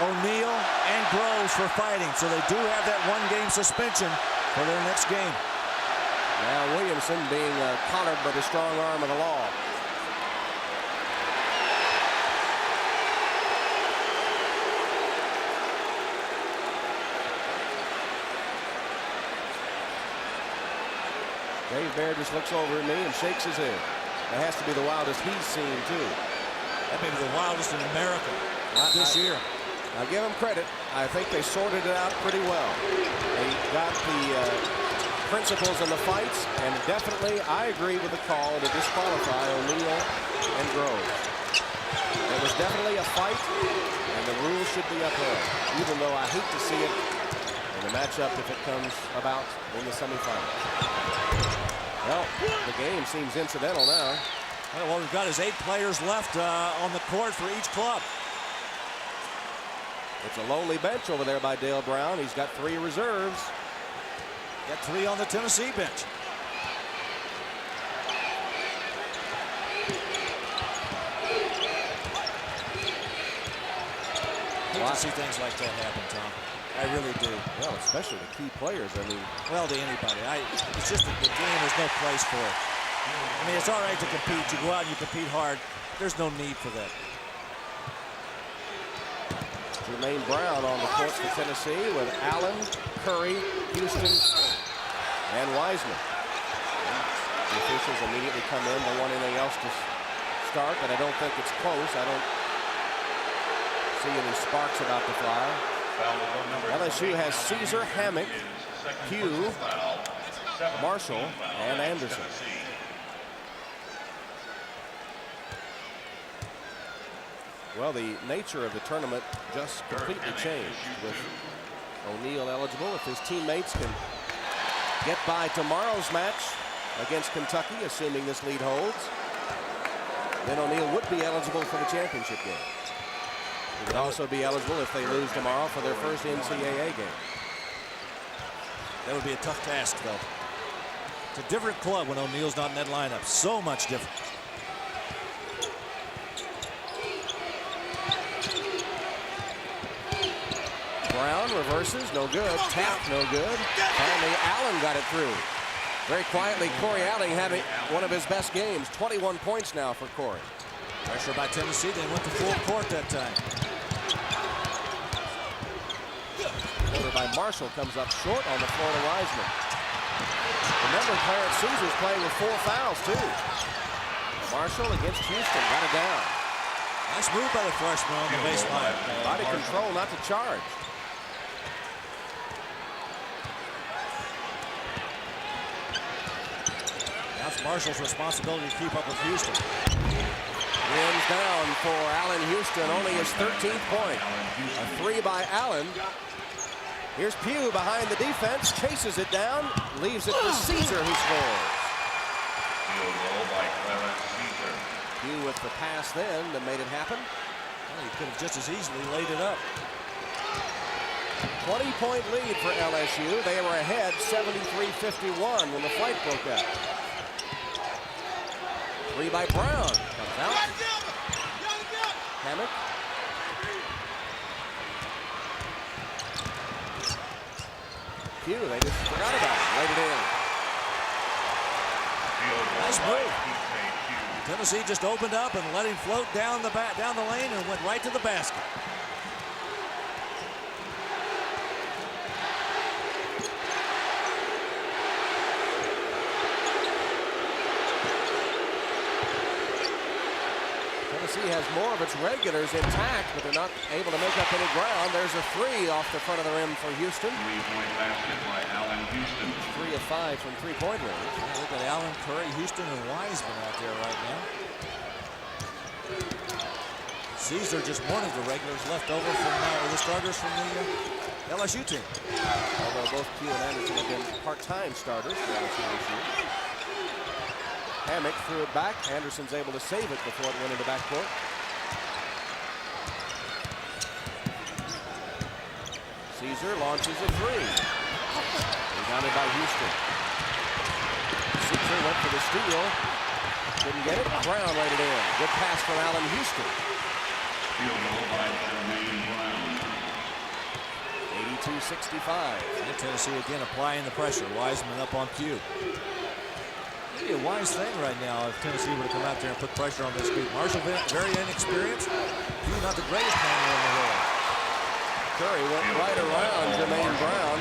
O'Neal and Groves for fighting, so they do have that one-game suspension for their next game. Now Williamson being collared by the strong arm of the law. Dave Baird just looks over at me and shakes his head. That has to be the wildest he's seen, too. That may be the wildest in America this year. I give them credit. I think they sorted it out pretty well. They got the principles in the fights, and definitely I agree with the call to disqualify O'Neal and Groves. It was definitely a fight, and the rules should be upheld, even though I hate to see it in the matchup if it comes about in the semifinals. Well, the game seems incidental now. Well, what we've got is 8 players left on the court for each club. It's a lonely bench over there by Dale Brown. He's got 3 reserves. Got 3 on the Tennessee bench. Hate to see things like that happen, Tom. I really do. Well, especially the key players. I mean, well, to anybody. It's just that the game, there's no place for it. I mean, it's all right to compete. You go out and you compete hard. There's no need for that. Jermaine Brown on the court for Tennessee with Allen, Curry, Houston, and Wiseman. The officials immediately come in. Don't want anything else to start, but I don't think it's close. I don't see any sparks about to fly. LSU has Caesar, Hammock, Pugh, Marshall, and Anderson. Well, the nature of the tournament just completely changed with O'Neal eligible. If his teammates can get by tomorrow's match against Kentucky, assuming this lead holds, then O'Neal would be eligible for the championship game. He would also be eligible if they lose tomorrow for their first NCAA game. That would be a tough task, though. It's a different club when O'Neal's not in that lineup. So much different. Brown reverses, no good. Tap, no good. Finally, Allen got it through. Very quietly, Corey Allen having one of his best games. 21 points now for Corey. Pressure by Tennessee. They went to full court that time. Over by Marshall comes up short on the floor to Wiseman. Remember, Clarence Caesar's playing with 4 fouls, too. Marshall against Houston, got it down. Nice move by the freshman on the baseline. Body control, not to charge. That's Marshall's responsibility to keep up with Houston. Rims down for Allen Houston, only his 13th point. A 3 by Allen. Here's Pugh behind the defense, chases it down, leaves it for Caesar, who scores. Field goal by Caesar. Hugh with the pass then that made it happen. Well, he could have just as easily laid it up. 20-point lead for LSU. They were ahead 73-51 when the fight broke out. Three by Brown. Comes out. Hammock. Pugh, they just forgot about it. Laid it in. Nice move. Tennessee just opened up and let him float down the lane and went right to the basket. Tennessee has more of its regulars intact, but they're not able to make up any ground. There's a three off the front of the rim for Houston. 3-point basket by Allen Houston. 3 of 5 from three-point range. Look at Allen, Curry, Houston, and Wiseman out there right now. Caesar just one of the regulars left over from the starters from the LSU team. Although both Pugh and Anderson have been part-time starters for LSU this year. Hammock threw it back. Anderson's able to save it before it went into backcourt. Caesar launches a three. Rebounded by Houston. Caesar went for the steal. Didn't get it. Brown laid it in. Good pass from Allen Houston. Field goal by Jermaine Brown. 82-65. And Tennessee again applying the pressure. Wiseman up on Pugh. Maybe a wise thing right now if Tennessee were to come out there and put pressure on this group. Marshall very inexperienced. Pugh not the greatest handler in the world. Curry went right around Jermaine Brown.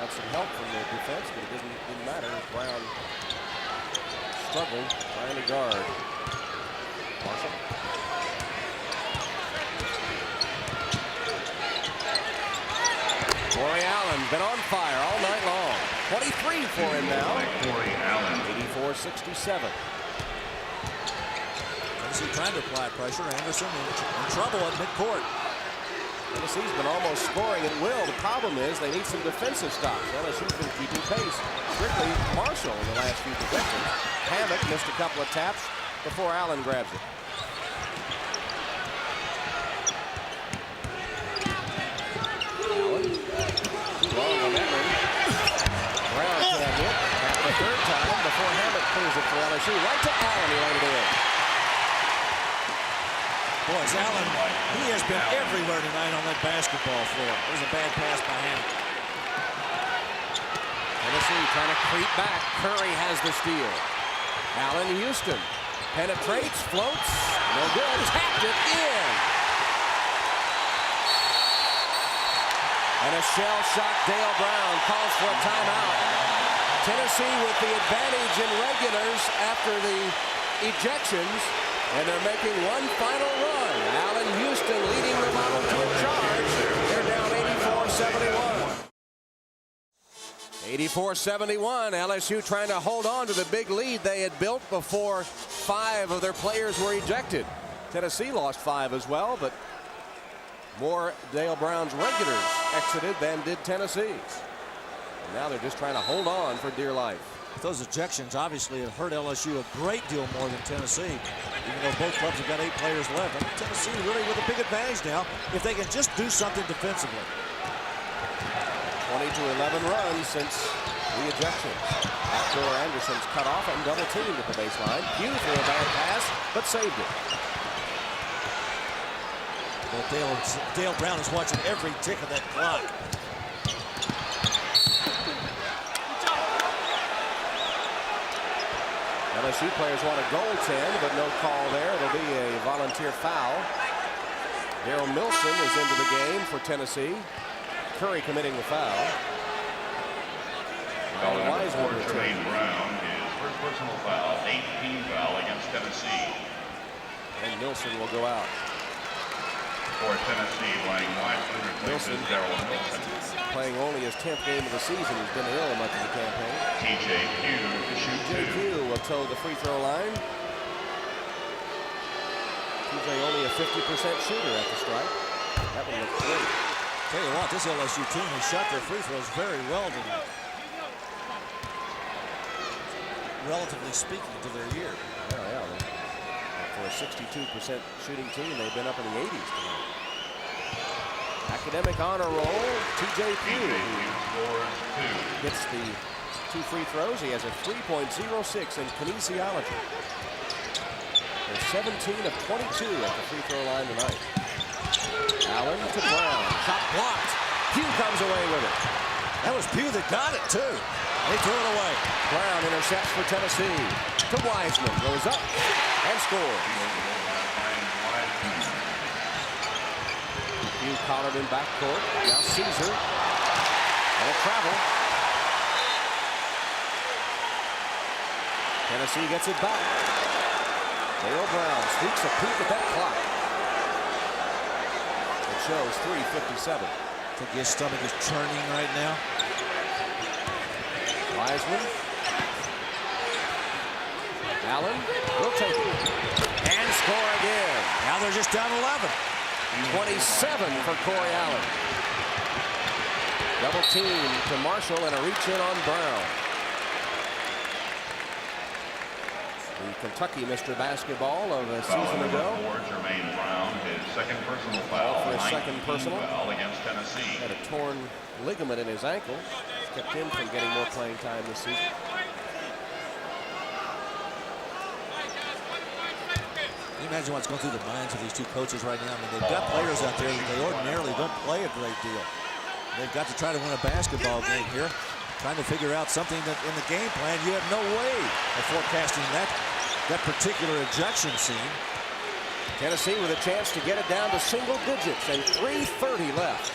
Got some help from the defense, but it didn't matter. Brown struggled trying to guard. Marshall. Corey Allen's been on fire all night long. 23 for him now. Corey Allen. 84-67. Tennessee trying to apply pressure. Anderson in trouble at midcourt. Tennessee's been almost scoring at will. The problem is they need some defensive stops. LSU's been keeping pace. Strictly Marshall in the last few possessions. Hammock missed a couple of taps before Allen grabs it. Long on that one. Brown can't hit. At the third time before Hammock clears it for LSU. Right to Allen, he laid it in. Boys, Allen, he has been everywhere tonight on that basketball floor. It was a bad pass by Hammock. Tennessee trying to creep back. Curry has the steal. Allen Houston penetrates, floats, no good. Tapped it in. And a shell-shocked Dale Brown calls for a timeout. Tennessee with the advantage in regulars after the ejections, and they're making one final run. Allen Houston leading the volunteer charge. They're down 84-71. 84-71. LSU trying to hold on to the big lead they had built before 5 of their players were ejected. Tennessee lost 5 as well, but more Dale Brown's regulars exited than did Tennessee's. And now they're just trying to hold on for dear life. Those ejections obviously have hurt LSU a great deal more than Tennessee, even though both clubs have got 8 players left. I think Tennessee really with a big advantage now if they can just do something defensively. 20-11 run since the ejections. Backdoor Anderson's cut off and double teamed at the baseline. Pugh threw a bad pass, but saved it. Well, Dale Brown is watching every tick of that clock. LSU players want a goaltend, but no call there. It'll be a volunteer foul. Daryl Milson is into the game for Tennessee. Curry committing the foul. Wiseman Jermaine Brown, his first personal foul, 18 foul against Tennessee. And Milson will go out. For Tennessee, playing Wiseman replaces Daryl Milson. Playing only his 10th game of the season. He's been ill much of the campaign. TJ Pugh to shoot TJ 2. Pugh will toe the free throw line. TJ only a 50% shooter at the strike. That one looks great. Tell you what, this LSU team has shot their free throws very well tonight. relatively speaking, to their year. Yeah. For a 62% shooting team, they've been up in the 80s tonight. Academic honor roll, TJ Pugh, who gets the 2 free throws. He has a 3.06 in kinesiology. They're 17 of 22 at the free throw line tonight. Allen to Brown. Shot blocked. Pugh comes away with it. That was Pugh that got it, too. They threw it away. Brown intercepts for Tennessee. To Wiseman. Goes up and scores. Pugh collared in backcourt. Now Caesar. And a travel. Tennessee gets it back. Dale Brown sneaks a peek at that clock. It shows 3:57. I think his stomach is churning right now. Wiseman. Allen will take it. And score again. Now they're just down 11. 27 for Corey Allen. Double team to Marshall and a reach in on Brown. The Kentucky Mr. Basketball of a season ago. Jermaine Brown, his second personal foul. For his second personal. Foul against Tennessee. Had a torn ligament in his ankle. Kept him from getting more playing time this season. Can you imagine what's going through the minds of these two coaches right now? I mean, they've got players out there that they ordinarily don't play a great deal. They've got to try to win a basketball game here. Trying to figure out something that in the game plan you have no way of forecasting that particular ejection scene. Tennessee with a chance to get it down to single digits and 3:30 left.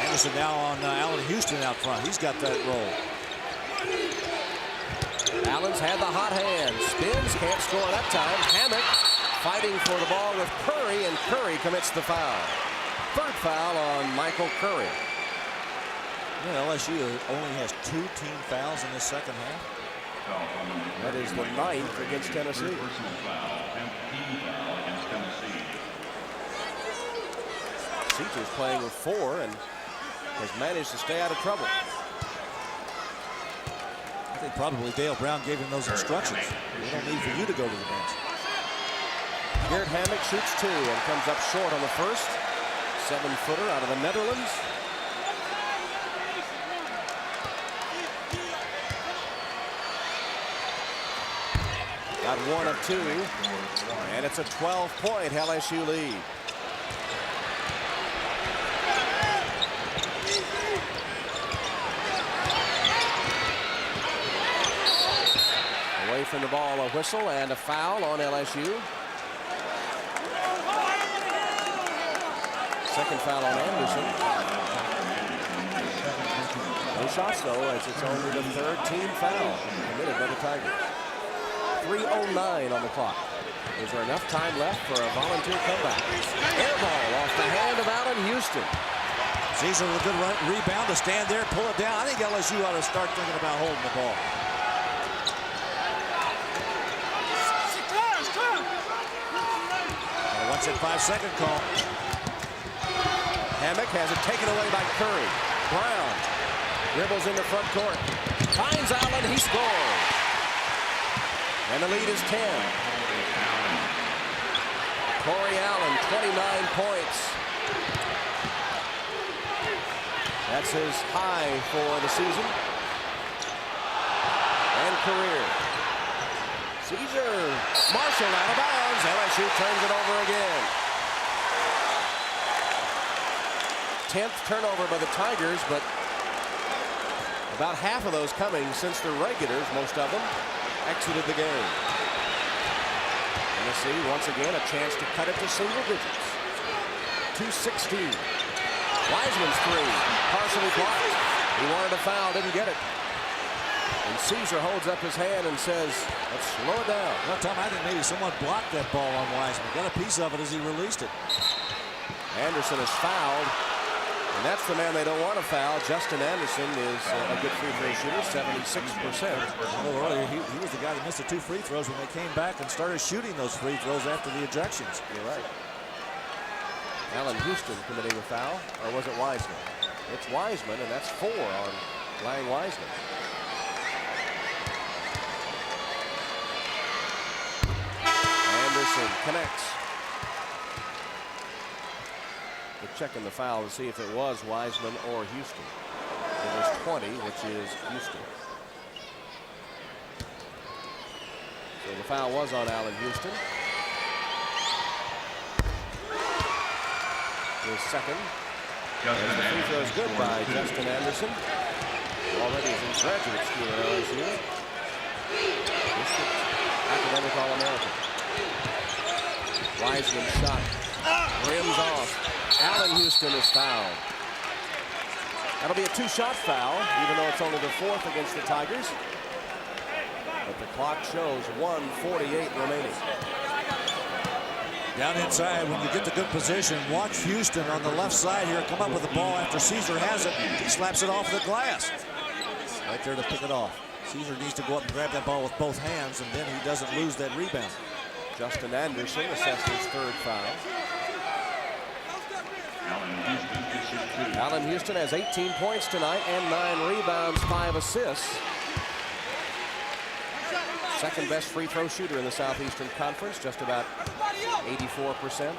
Anderson now on Allen Houston out front. He's got that roll. Allen's had the hot hand. Spins, can't score that time. Hammock fighting for the ball with Curry, and Curry commits the foul. Third foul on Michael Curry. You know, LSU only has 2 team fouls in the second half. That is the 9th against Tennessee. Caesar's playing with 4 and has managed to stay out of trouble. I think probably Dale Brown gave him those instructions. We don't need for you to go to the bench. Garrett Hammock shoots 2 and comes up short on the first. 7-footer out of the Netherlands. Got 1 of 2, and it's a 12-point LSU lead. Away from the ball, a whistle and a foul on LSU. Second foul on Anderson. No shots though, as it's only the 3rd team foul committed by the Tigers. 3:09 on the clock. Is there enough time left for a volunteer comeback? Air ball off the hand of Allen Houston. Caesar with a good rebound to stand there, pull it down. I think LSU ought to start thinking about holding the ball. Watch that 5-second call. Hammock has it taken away by Curry. Brown dribbles into front court. Finds Allen, he scores. And the lead is 10. Corey Allen, 29 points. That's his high for the season and career. Caesar, Marshall out of bounds. LSU turns it over again. 10th turnover by the Tigers, but about half of those coming since the regulars, most of them, exited the game. Tennessee, once again, a chance to cut it to single digits. 2:16. Wiseman's 3, partially blocked. He wanted a foul, didn't get it. And Caesar holds up his hand and says, let's slow it down. Well, Tom, I think maybe someone blocked that ball on Wiseman. Got a piece of it as he released it. Anderson is fouled. And that's the man they don't want to foul. Justin Anderson is a good free throw shooter, 76%. A little earlier, he was the guy that missed the 2 free throws when they came back and started shooting those free throws after the ejections. You're right. Allen Houston committing a foul, or was it Wiseman? It's Wiseman, and that's 4 on Lang Wiseman. Anderson connects. We're checking the foul to see if it was Wiseman or Houston. It was 20, which is Houston. So the foul was on Allen Houston. His second. As the free throw is good by Justin Anderson. Already is in graduate school at LSU. District academic All-American. Wiseman shot. Rims off. Allen Houston is fouled. That'll be a two-shot foul, even though it's only the fourth against the Tigers. But the clock shows 1:48 remaining. Down inside, when you get the good position, watch Houston on the left side here come up with the ball after Caesar has it. He slaps it off the glass. Right there to pick it off. Caesar needs to go up and grab that ball with both hands, and then he doesn't lose that rebound. Justin Anderson assessed his third foul. Allen Houston has 18 points tonight and 9 rebounds, 5 assists. Second best free throw shooter in the Southeastern Conference, just about 84%.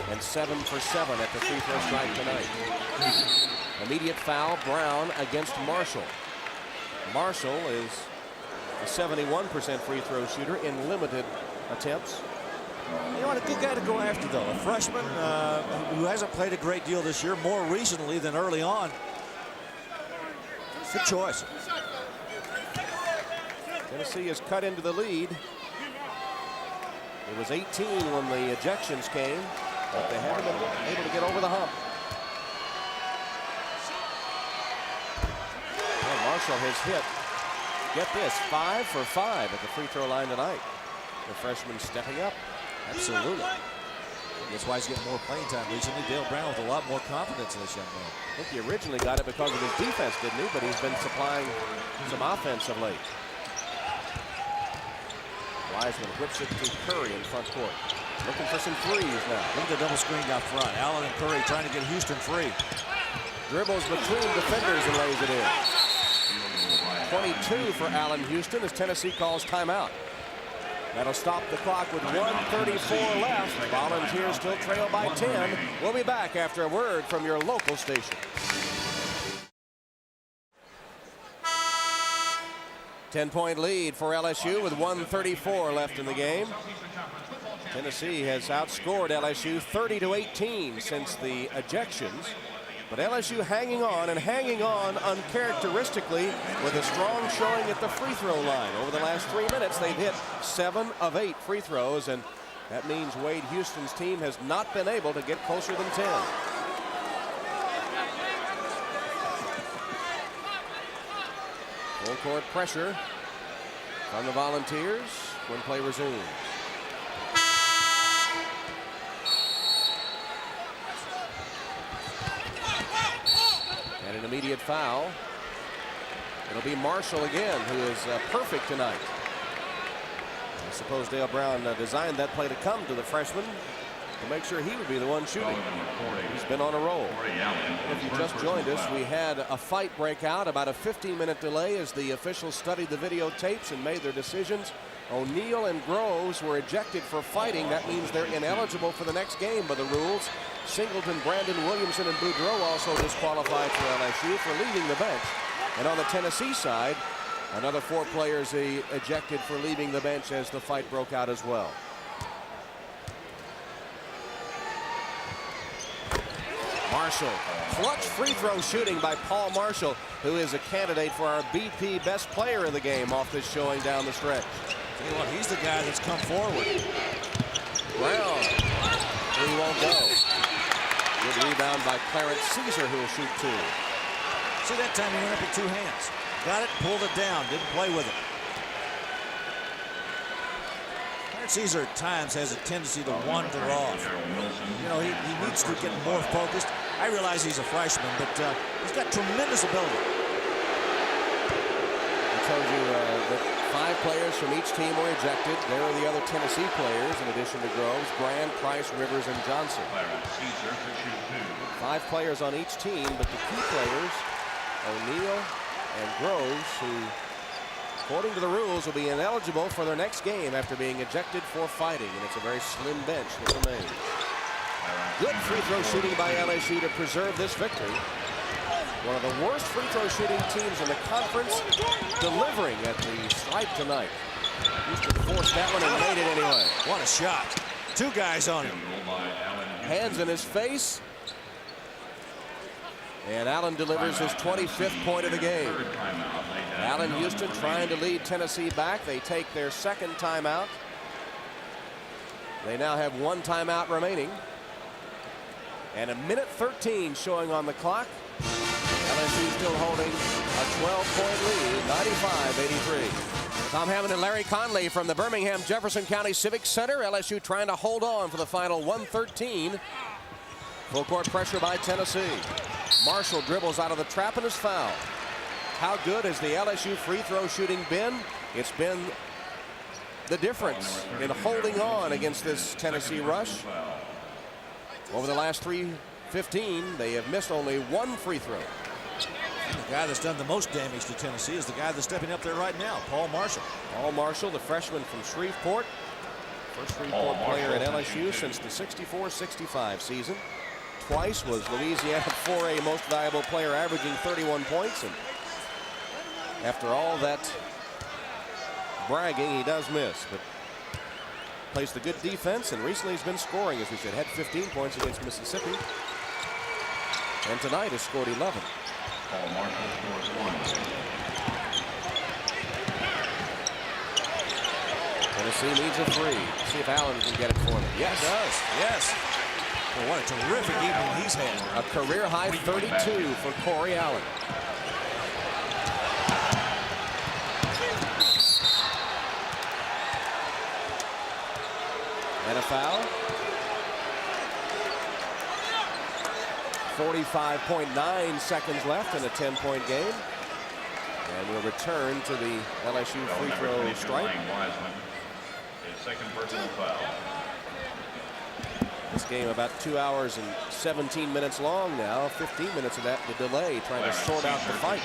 And 7 for 7 at the free throw strike tonight. Immediate foul, Brown against Marshall. Marshall is a 71% free throw shooter in limited attempts. You know what, a good guy to go after, though. A freshman who hasn't played a great deal this year, more recently than early on. Good choice. Tennessee has cut into the lead. It was 18 when the ejections came, but they haven't been able to get over the hump. Well, Marshall has hit, get this, 5 for 5 at the free throw line tonight. The freshman stepping up. Absolutely. That's why he's getting more playing time recently. Dale Brown with a lot more confidence in this young man. I think he originally got it because of his defense, didn't he? But he's been supplying some offense of late. Wiseman whips it to Curry in front court. Looking for some threes now. Look at the double screen out front. Allen and Curry trying to get Houston free. Dribbles between defenders and lays it in. 22 for Allen Houston as Tennessee calls timeout. That'll stop the clock with 1:34 left. Volunteers still trail by 10. We'll be back after a word from your local station. 10-point lead for LSU with 1:34 left in the game. Tennessee has outscored LSU 30-18 since the ejections. But LSU hanging on and hanging on uncharacteristically with a strong showing at the free throw line. Over the last 3 minutes, they've hit 7 of 8 free throws, and that means Wade Houston's team has not been able to get closer than 10. Full court pressure from the Volunteers when play resumes. And an immediate foul. It'll be Marshall again, who is perfect tonight. I suppose Dale Brown designed that play to come to the freshman to make sure he would be the one shooting. He's been on a roll. If you just joined us, we had a fight break out, about a 15-minute delay as the officials studied the videotapes and made their decisions. O'Neal and Groves were ejected for fighting. That means they're ineligible for the next game by the rules. Singleton, Brandon Williamson, and Boudreau also disqualified for LSU for leaving the bench. And on the Tennessee side, another 4 players ejected for leaving the bench as the fight broke out as well. Marshall, clutch free throw shooting by Paul Marshall, who is a candidate for our BP best player of the game off this showing down the stretch. Tell you what, he's the guy that's come forward. Brown, he won't go. Good rebound by Clarence Caesar, who will shoot 2. See, that time he went up with 2 hands. Got it, pulled it down, didn't play with it. Clarence Caesar at times has a tendency to wander off. You know, he needs to get more focused. I realize he's a freshman, but he's got tremendous ability. I told you that 5 players from each team were ejected. There are the other Tennessee players, in addition to Groves, Brand, Price, Rivers, and Johnson. 5 players on each team, but the key players, O'Neal and Groves, who according to the rules, will be ineligible for their next game after being ejected for fighting, and it's a very slim bench that remains. Good free throw shooting by LSU to preserve this victory. One of the worst free throw shooting teams in the conference, delivering at the stripe tonight. Houston forced that one and made it anyway. What a shot. Two guys on him. Hands in his face. And Allen delivers his 25th point of the game. Allen Houston trying to lead Tennessee back. They take their second timeout. They now have one timeout remaining. And a minute 13 showing on the clock. LSU still holding a 12-point lead, 95-83. Tom Hammond and Larry Conley from the Birmingham Jefferson County Civic Center. LSU trying to hold on for the final 113. Full court pressure by Tennessee. Marshall dribbles out of the trap and is fouled. How good has the LSU free throw shooting been? It's been the difference in holding on against this Tennessee rush. Over the last 3:15, they have missed only one free throw. The guy that's done the most damage to Tennessee is the guy that's stepping up there right now, Paul Marshall. Paul Marshall, the freshman from Shreveport. First Shreveport player at LSU since the 64-65 season. Twice was Louisiana 4A most valuable player, averaging 31 points. And after all that bragging, he does miss. But plays the good defense, and recently he's been scoring, as we said. Had 15 points against Mississippi. And tonight has scored 11. Paul Marshall scores 1. Tennessee needs a three. See if Allen can get it for them. Yes. He does. Yes. Well, what a terrific evening he's had. A career high 32 for Corey Allen. And a foul. 45.9 seconds left in a 10-point game. And we'll return to the LSU free throw stripe. His second personal foul. This game about 2 hours and 17 minutes long now. 15 minutes of that the delay, trying to sort out the fight.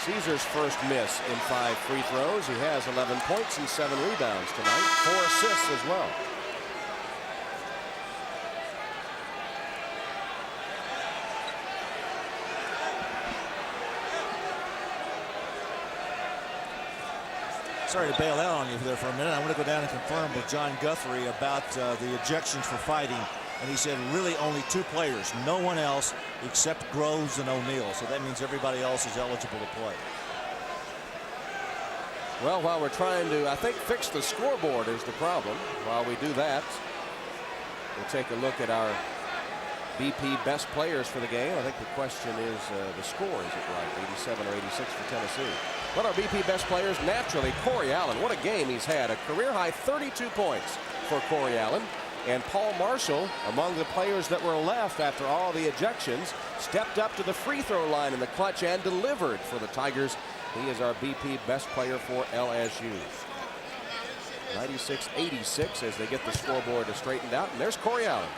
Caesar's first miss in 5 free throws. He has 11 points and 7 rebounds tonight. 4 assists as well. Sorry to bail out on you there for a minute. I want to go down and confirm with John Guthrie about the ejections for fighting. And he said really only 2 players, no one else except Groves and O'Neal. So that means everybody else is eligible to play. Well, while we're trying to, I think, fix the scoreboard is the problem. While we do that, we'll take a look at our BP best players for the game. I think the question is the score, is it right? 87 or 86 for Tennessee. But our BP best players, naturally, Corey Allen. What a game he's had. A career-high 32 points for Corey Allen. And Paul Marshall, among the players that were left after all the ejections, stepped up to the free throw line in the clutch and delivered for the Tigers. He is our BP best player for LSU. 96-86 as they get the scoreboard straightened out. And there's Corey Allen.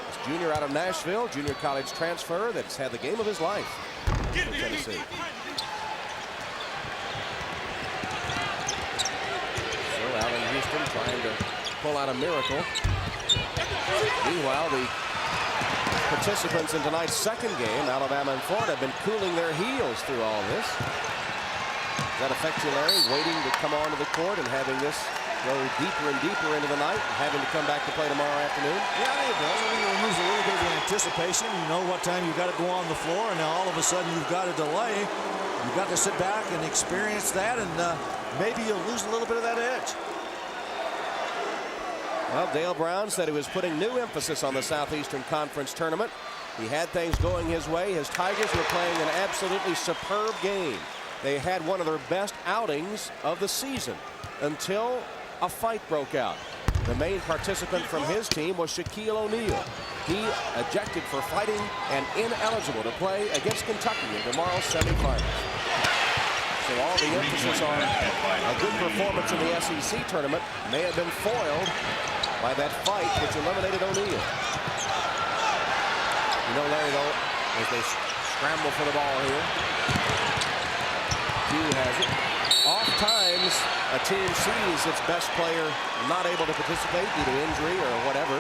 This junior out of Nashville, junior college transfer that's had the game of his life for Tennessee. So Allen Houston trying to pull out a miracle. Meanwhile, the participants in tonight's second game, Alabama and Florida, have been cooling their heels through all this. Does that affect you, Larry, waiting to come onto the court and having this go deeper and deeper into the night, and having to come back to play tomorrow afternoon? Yeah, it does. I mean, it removes a little bit of the anticipation. You know what time you've got to go on the floor, and now all of a sudden you've got a delay. You've got to sit back and experience that, and maybe you'll lose a little bit of that edge. Well, Dale Brown said he was putting new emphasis on the Southeastern Conference tournament. He had things going his way. His Tigers were playing an absolutely superb game. They had one of their best outings of the season until a fight broke out. The main participant from his team was Shaquille O'Neal. He ejected for fighting and ineligible to play against Kentucky in tomorrow's semifinals. So all the emphasis on a good performance in the SEC tournament may have been foiled by that fight which eliminated O'Neal. You know, Larry, though, as they scramble for the ball here. Q has it. Oft times, a team sees its best player not able to participate due to injury or whatever,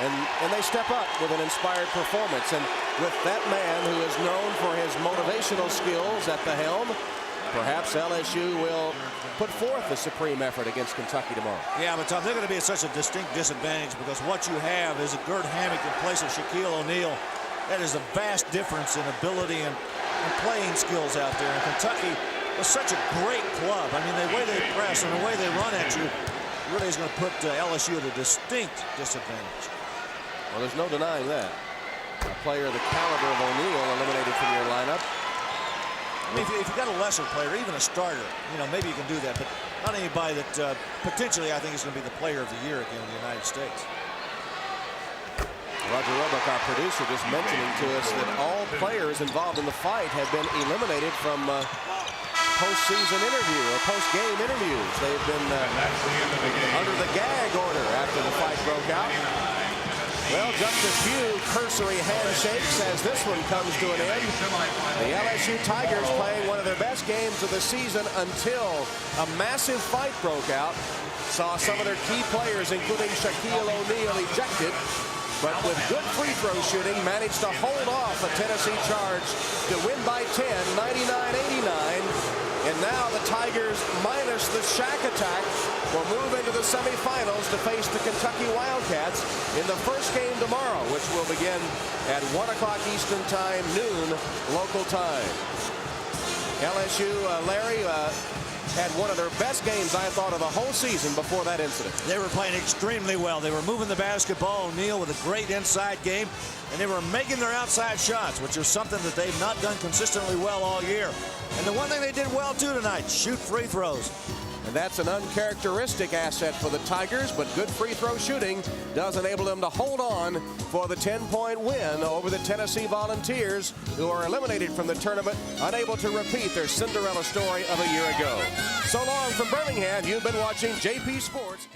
and they step up with an inspired performance. And with that man who is known for his motivational skills at the helm, perhaps LSU will put forth a supreme effort against Kentucky tomorrow. Yeah, but Tom, they're going to be at such a distinct disadvantage because what you have is a Gert Hammock in place of Shaquille O'Neal. That is a vast difference in ability and playing skills out there. And Kentucky was such a great club. I mean, the way they press and the way they run at you really is going to put LSU at a distinct disadvantage. Well, there's no denying that. A player the caliber of O'Neal eliminated from your lineup. I mean, if you got a lesser player, even a starter, you know, maybe you can do that, but not anybody that potentially I think is going to be the player of the year again in the United States. Roger Roebuck, our producer, just mentioning to us that all players involved in the fight have been eliminated from postseason interview or post-game interviews. They've been under the gag order after the fight broke out. Well, just a few cursory handshakes as this one comes to an end. The LSU Tigers playing one of their best games of the season until a massive fight broke out. Saw some of their key players, including Shaquille O'Neal, ejected. But with good free throw shooting, managed to hold off a Tennessee charge to win by 10, 99-89. And now the Tigers, minus the Shaq attack, will move into the semifinals to face the Kentucky Wildcats in the first game tomorrow, which will begin at 1 o'clock Eastern Time, noon local time. LSU, Larry, had one of their best games, I thought, of the whole season before that incident. They were playing extremely well. They were moving the basketball. O'Neal with a great inside game, and they were making their outside shots, which is something that they've not done consistently well all year. And the one thing they did well, too, tonight, shoot free throws. And that's an uncharacteristic asset for the Tigers, but good free throw shooting does enable them to hold on for the 10-point win over the Tennessee Volunteers, who are eliminated from the tournament, unable to repeat their Cinderella story of a year ago. So long from Birmingham. You've been watching JP Sports.